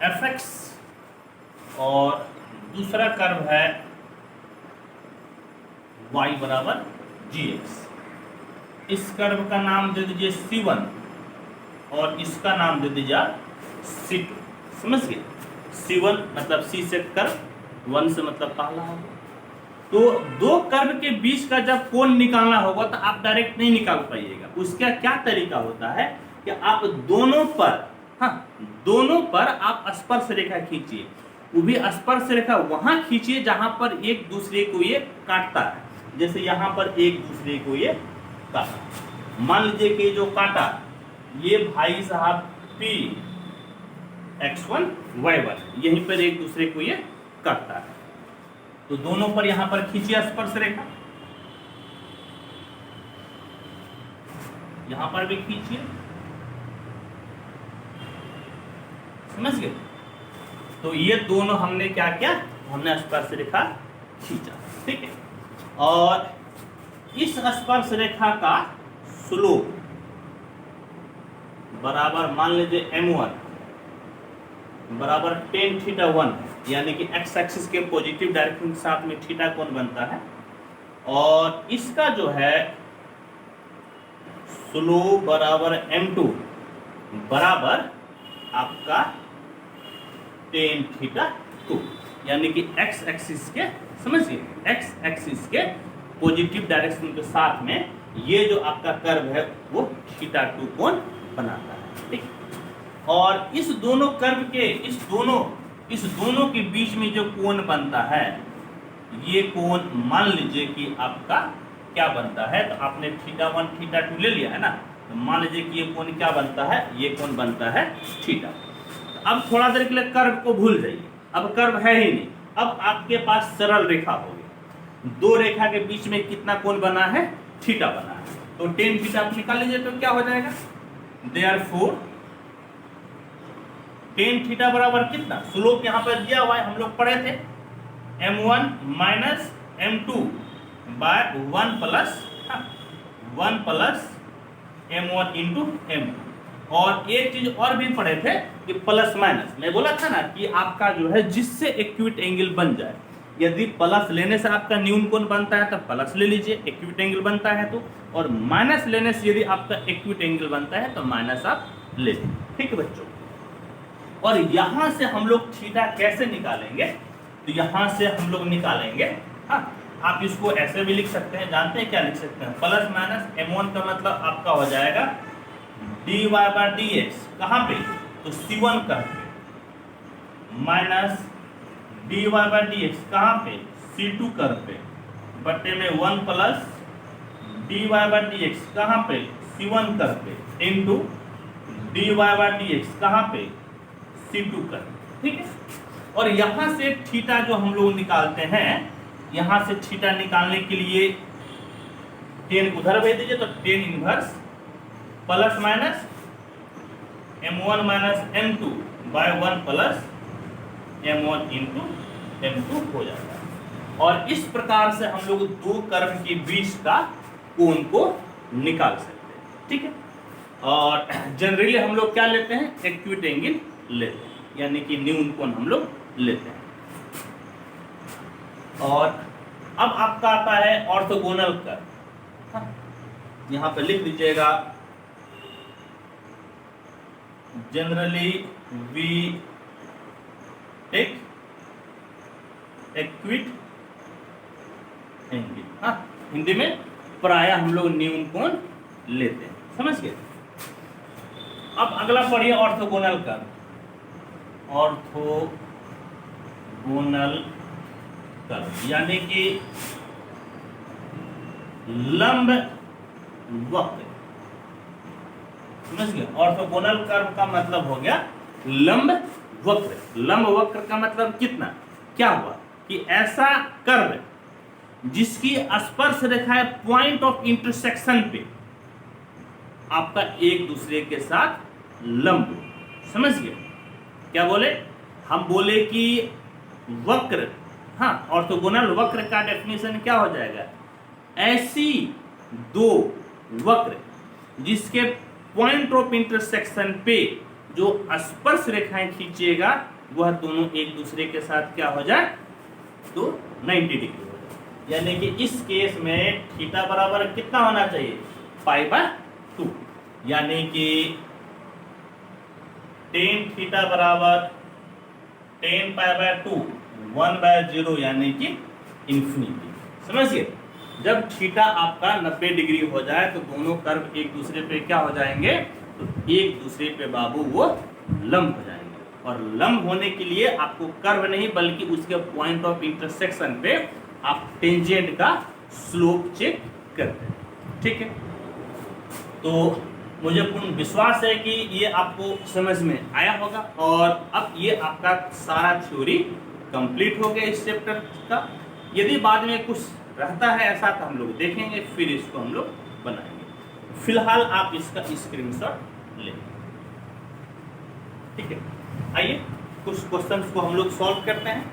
fx और दूसरा कर्व है y बराबर gx। इस कर्व का नाम दे दीजिए C1 और इसका नाम दे दीजिए C2, समझ गए। C1 मतलब C से कर्व, 1 से मतलब पहला होगा। तो दो कर्व के बीच का जब कोण निकालना होगा तो आप डायरेक्ट नहीं निकाल पाइएगा। उसका क्या तरीका होता है कि आप दोनों पर आप स्पर्श रेखा खींचिए, वो भी स्पर्श रेखा वहां खींचिए जहां पर एक दूसरे को ये काटता है। जैसे यहां पर एक दूसरे को ये काटा, मान लीजिए कि जो काटा ये भाई साहब P x1 y1 यहीं पर एक दूसरे को ये काटता है, तो दोनों पर यहां पर खींचिए स्पर्श रेखा, यहां पर भी खींचिए, समझ गए। तो ये दोनों हमने क्या किया, हमने स्पर्श रेखा खींचा, ठीक है। और इस स्पर्श रेखा का स्लोप बराबर मान लीजिए m1 बराबर tan θ1, यानी कि x एक्सिस के पॉजिटिव डायरेक्शन के साथ में थीटा कोण बनता है। और इसका जो है स्लोप बराबर m2 बराबर आपका टेन थीटा 2, यानी कि x एक्सिस के, समझिए x एक्सिस के पॉजिटिव डायरेक्शन के साथ में ये जो आपका कर्व है वो थीटा 2 कोण बनाता है। ठीक, और इस दोनों कर्व के इस दोनों के बीच में जो कोण बनता है, ये कोण मान लीजिए कि आपका क्या बनता है, तो आपने थीटा 1 थीटा 2 ले लिया है ना, तो मान लीजिए कि ये कोण क्या बनता है, ये कोण बनता है थीटा। अब थोड़ा देर के लिए कर्व को भूल जाइए, अब कर्व है ही नहीं, अब आपके पास सरल रेखा होगी, दो रेखा के बीच में कितना कोण बना है, थीटा बना है, तो टेन थीटा आप निकाल लीजिए तो क्या हो जाएगा, देयरफॉर टेन थीटा बराबर कितना, स्लोप यहाँ पर दिया हुआ है, हम लोग पढ़े थे m1 minus m2 by 1 plus m1 into m2। और एक चीज और भी पढ़े थे कि प्लस माइनस, मैं बोला था ना कि आपका जो है जिससे एक्यूट एंगल बन जाए, यदि प्लस लेने से आपका न्यून कोण बनता है तो प्लस ले लीजिए, एक्यूट एंगल बनता है तो, और माइनस लेने से यदि आपका एक्यूट एंगल बनता है तो माइनस आप ले लीजिए। ठीक है बच्चों, और यहां से हम लोग थीटा कैसे निकालेंगे, तो यहां से हम लोग निकालेंगे, हाँ आप इसको ऐसे भी लिख सकते हैं, जानते हैं क्या लिख सकते हैं, प्लस माइनस m1 का मतलब आपका हो जाएगा dy बाय dx, कहाँ पे, तो c1 कर्व पे, माइनस dy बाय dx कहाँ पे, c2 कर्व पे, बट्टे में 1 प्लस dy बाय dx कहाँ पे, c1 कर्व पे, इंटू dy बाय dx कहाँ पे, c2 कर्व। ठीक है, और यहां से थीटा जो हम लोग निकालते हैं, यहां से थीटा निकालने के लिए टेन उधर भेज दीजिए, तो tan inverse plus minus m1 minus m2 by 1 plus m1 into m2 हो जाता है। और इस प्रकार से हम लोग दो कर्व के बीच का कोण को निकाल सकते हैं। ठीक है, और जनरली हम लोग क्या लेते हैं, एक्यूट एंगल लेते हैं, यानी कि न्यून कोण हम लोग लेते हैं। और अब आपका आता है ऑर्थोगोनल कर्व, यहां पे लिख दीजिएगा, generally we take acute angle, हाँ हिंदी में प्राय हम लोग न्यून कोण लेते हैं, समझ गए। अब अगला पढ़िए ऑर्थोगोनल कर्व, ऑर्थोगोनल कर्व यानी कि लंब वक्र, समझ गए। ऑर्थोगोनल कर्व का मतलब हो गया लंब वक्र। लंब वक्र का मतलब कितना, क्या हुआ कि ऐसा कर्व जिसकी स्पर्श रेखाएं पॉइंट ऑफ इंटरसेक्शन पे आपका एक दूसरे के साथ लंब, समझ गए। क्या बोले, हम बोले कि वक्र, हाँ ऑर्थोगोनल वक्र का डेफिनेशन क्या हो जाएगा, ऐसी दो वक्र जिसके पॉइंट ऑफ इंटरसेक्शन पे जो स्पर्श रेखाएं खींचेगा वह दोनों एक दूसरे के साथ क्या हो जाए, तो 90 डिग्री हो जाए। यानी कि इस केस में थीटा बराबर कितना होना चाहिए, π/2, यानी कि टेन थीटा बराबर टेन π/2 1/0 यानी कि इंफिनिटी, समझिए। जब थीटा आपका 90 डिग्री हो जाए तो दोनों कर्व एक दूसरे पे क्या हो जाएंगे, तो एक दूसरे पे बाबू वो लंब हो जाएंगे। और लंब होने के लिए आपको कर्व नहीं बल्कि उसके पॉइंट ऑफ इंटरसेक्शन पे आप टेंजेंट का स्लोप चेक करते हैं। ठीक है, तो मुझे पूर्ण विश्वास है कि ये आपको समझ में आया होगा। और अब ये आपका सारा थ्योरी कंप्लीट हो गया इस चैप्टर का। यदि बाद में कुछ रहता है ऐसा तो हम लोग देखेंगे, फिर इसको हम लोग बनाएंगे। फिलहाल आप इसका स्क्रीनशॉट लें। ठीक है, आइए कुछ क्वेश्चंस को हम लोग सॉल्व करते हैं।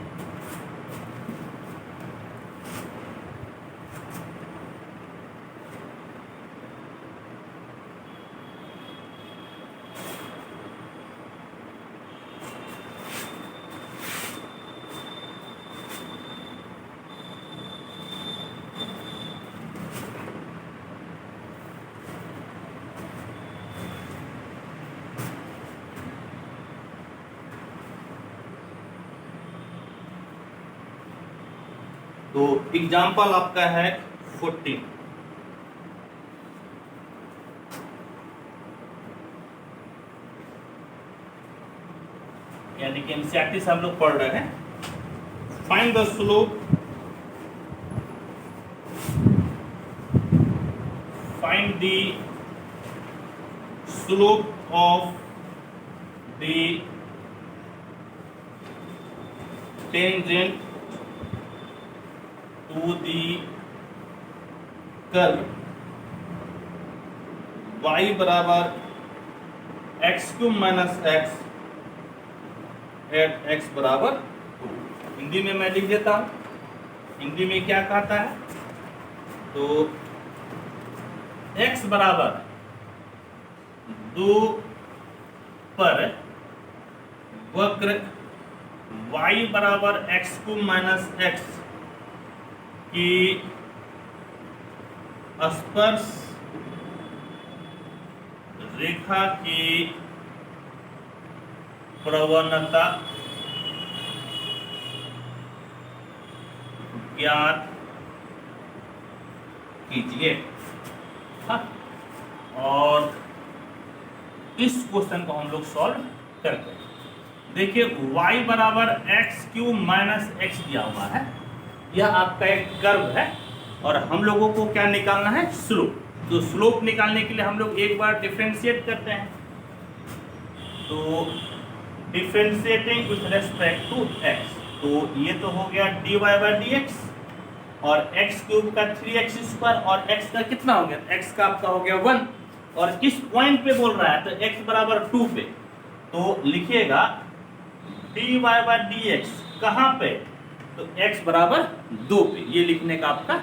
तो एग्जाम्पल आपका है 14। यानी कि एनसीईआरटी से हम लोग पढ़ रहे हैं। Find the slope, find the slope of the tangent to the curve y बराबर x cube minus x at x बराबर 2। हिंदी में मैं लिख देता हूं, हिंदी में क्या कहता है, तो x बराबर 2 पर वक्र y बराबर एक्स क्यूब माइनस एक्स की स्पर्श रेखा की प्रवणता ज्ञात कीजिए। हाँ, और इस क्वेश्चन को हम लोग सॉल्व करते हैं। देखिए y बराबर एक्स क्यूब माइनस एक्स दिया हुआ है, यह आपका एक कर्व है और हम लोगों को क्या निकालना है, स्लोप। तो स्लोप निकालने के लिए हम लोग एक बार डिफरेंशिएट करते हैं। तो differentiating with respect to x, तो ये तो हो गया dy बाई डी एक्स, और x क्यूब का 3x स्क्वायर, और x का कितना हो गया, x का आपका हो गया 1, और किस पॉइंट पे बोल रहा है, तो x बराबर 2 पे, तो लिखिएगा dy बाई डी एक्स कहाँ पे, तो x बराबर 2 पे, ये लिखने का आपका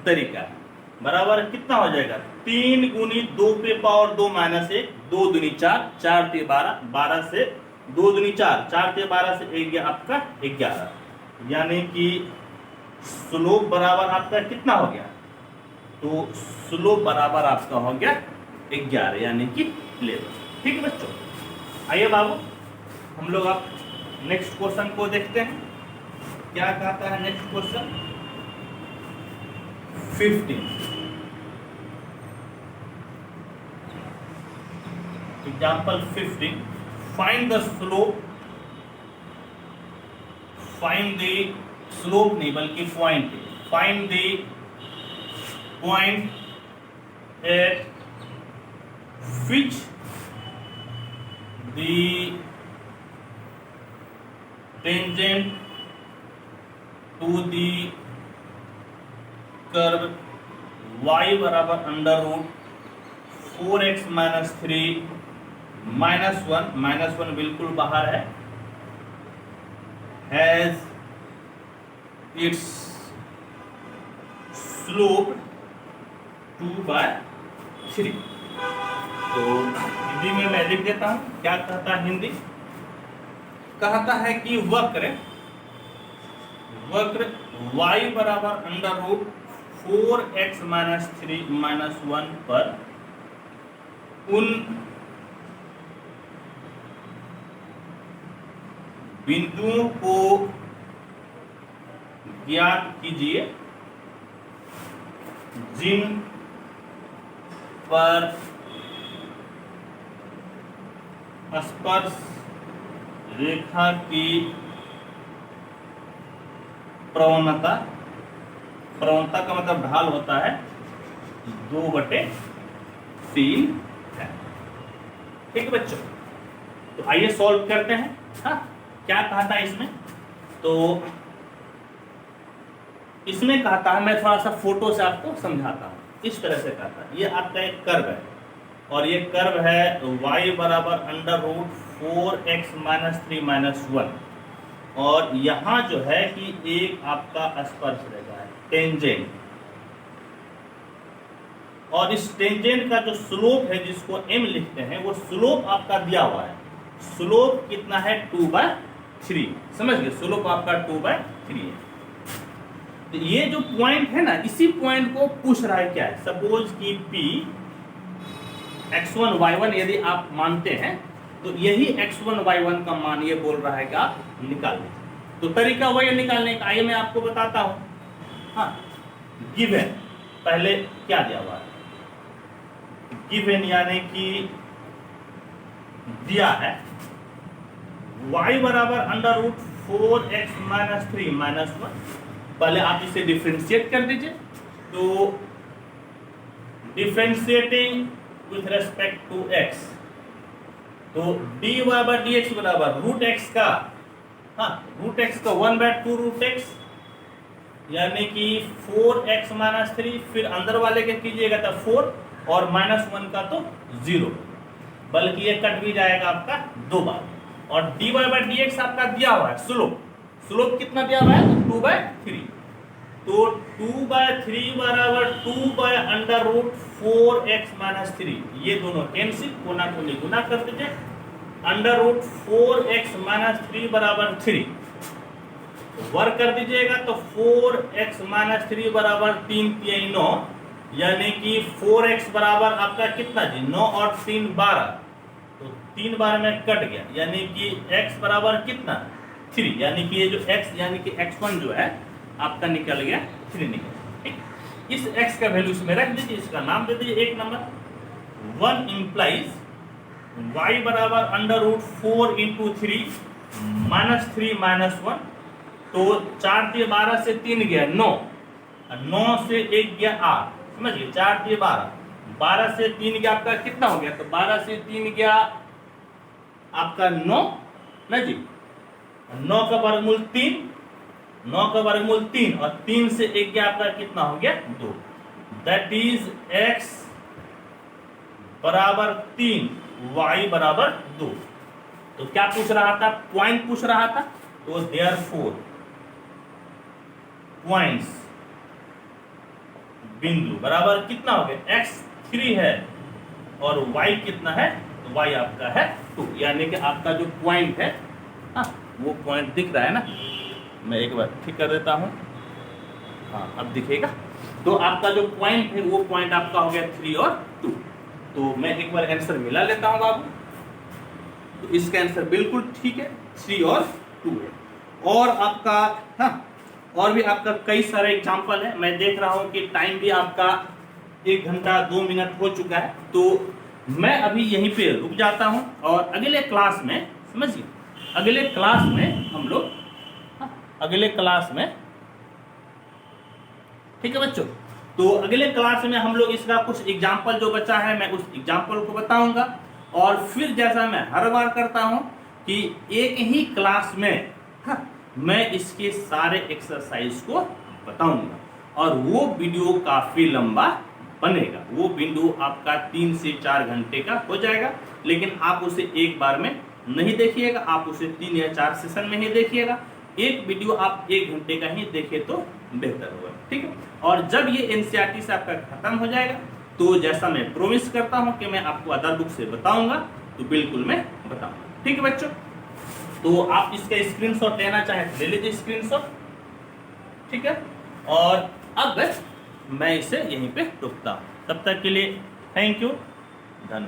तरीका है। बराबर कितना हो जाएगा, 3 गुनी 2 पे पावर 2 माइनस 1, 2 दूनी 4, 4 ते 12, 12 से 2 दूनी 4, 4 ते 12 से 1 गया आपका 11, यानी कि स्लोप बराबर आपका कितना हो गया, तो स्लोप बराबर आपका हो गया 11, यानी कि 11। ठीक है बच्चों, आइए बाबू हम लोग आप नेक्स्ट क्वेश्चन को देखते हैं। क्या कहता है next question 15। Example 15, find the slope, find the slope नहीं बल्कि point, find the point at which the tangent to the curve y बराबर under root 4x minus 3 minus 1 बिल्कुल बाहर है, हैज इट्स स्लोप 2/3। तो हिंदी में मैं लिख देता हूं, क्या कहता है हिंदी, कहता है कि वक्र y बराबर under root 4x minus 3 minus 1 पर उन बिंदुओं को ज्ञात कीजिए जिन पर स्पर्श रेखा की प्रवणता का मतलब ढाल होता है 2/3 है। ठीक है बच्चों, तो आइए सॉल्व करते हैं। हाँ, क्या कहता है इसमें, तो इसमें कहता है, मैं थोड़ा सा फोटो से आपको समझाता हूँ। इस तरह से कहता है, ये आपका एक कर्व है और ये कर्व है y बराबर under root 4x minus 3 minus 1, और यहाँ जो है कि एक आपका स्पर्श रेखा है टेंजेंट, और इस टेंजेंट का जो स्लोप है जिसको m लिखते हैं, वो स्लोप आपका दिया हुआ है। स्लोप कितना है 2/3, समझ गए, स्लोप आपका 2/3 है। तो ये जो पॉइंट है ना, इसी पॉइंट को पूछ रहा है क्या है, सपोज कि P x1 y1 यदि आप मानते हैं तो यही x1 y1 का मान ये बोल रहा है कि आप निकाल लें। तो तरीका वही निकालने का, आइए मैं आपको बताता हूं। हाँ गिवन, पहले क्या दिया हुआ है, गिवन यानी कि दिया है y बराबर under root 4x minus 3 minus 1। पहले आप इसे डिफ्रेंशिएट कर दीजिए, तो differentiating with respect to x, तो dy बाय dx बराबर रूट x का, हाँ रूट x का 1/2 रूट x यानी कि 4x माइनस 3, फिर अंदर वाले के कीजिएगा तो 4 और माइनस 1 का तो 0, बल्कि ये कट भी जाएगा आपका 2 बार। और dy बाय dx आपका दिया हुआ है स्लोप, स्लोप कितना दिया हुआ है 2/3, तो 2/3 बराबर 2 by under root 4x minus 3, ये दोनों कैंसिल, कोना कोनी गुना कर दीजिए, अंडर रूट 4x माइनस 3 बराबर 3, वर्क कर दीजिएगा तो 4x माइनस 3 बराबर 3 3 9, यानी कि 4x बराबर आपका कितना जी 9 और 3 12, तो 3 बार में कट गया, यानी कि x बराबर कितना 3, यानी कि ये जो x यानी कि x1 जो है आपका निकल गया 3 निकल गया। ठीक, इस x का वैल्यू इसमें रख दीजिए, इसका नाम दे दीजिए 1 नंबर। 1 इंप्लाइज y बराबर under root 4 into 3 minus 3 minus 1, तो 4 दिए 12 से 3 गया 9, 9 से 1 गया 8, समझिए 4 दिए 12, 12 से 3 गया आपका कितना हो गया, तो 12 से 3 गया आपका 9 ना जी, 9 का वर्गमूल 3, 9 का वर्गमूल 3 और 3 से 1 गया आपका कितना हो गया 2, दैट इज x बराबर 3 y बराबर 2। तो क्या पूछ रहा था, पॉइंट पूछ रहा था, तो देयरफॉर पॉइंट्स बिंदु बराबर कितना हो गया x 3 है और y कितना है, तो y आपका है 2, यानी कि आपका जो पॉइंट है, हाँ वो पॉइंट दिख रहा है ना, मैं एक बार ठीक कर देता हूं, हाँ अब दिखेगा, तो आपका जो पॉइंट है वो पॉइंट आपका हो गया 3 और 2। तो मैं एक बार आंसर मिला लेता हूं बाबू, तो इसका आंसर बिल्कुल ठीक है 3 और 2 है। और आपका हाँ और भी आपका कई सारे एग्जाम्पल है, मैं देख रहा हूं कि टाइम भी आपका 1 घंटा 2 मिनट हो चुका है, तो मैं अभी यहीं पे रुक जाता हूं और अगले क्लास में, समझिए अगले क्लास में हम लोग, अगले क्लास में, ठीक है बच्चों, तो अगले क्लास में हम लोग इसका कुछ एग्जाम्पल जो बचा है मैं उस एग्जाम्पल को बताऊंगा, और फिर जैसा मैं हर बार करता हूं कि एक ही क्लास में मैं इसके सारे एक्सरसाइज को बताऊंगा, और वो वीडियो काफी लंबा बनेगा, वो वीडियो आपका 3 से 4 घंटे का हो जाएगा, लेकिन आप उसे एक बार में नहीं देखिएगा, आप उसे 3 या 4 सेशन में ही देखिएगा, एक वीडियो आप 1 घंटे का ही देखें तो बेहतर होगा, ठीक है। और जब ये एनसीईआरटी से आपका खत्म हो जाएगा, तो जैसा मैं प्रोमिस करता हूं कि मैं आपको अदर बुक से बताऊंगा, तो बिल्कुल मैं बताऊंगा, ठीक है बच्चों। तो आप इसका स्क्रीनशॉट लेना चाहे तो ले लीजिए स्क्रीनशॉट, ठीक है। और अब मैं इसे यहीं पे रुकता हूं, तब तक के लिए थैंक यू, धन्यवाद।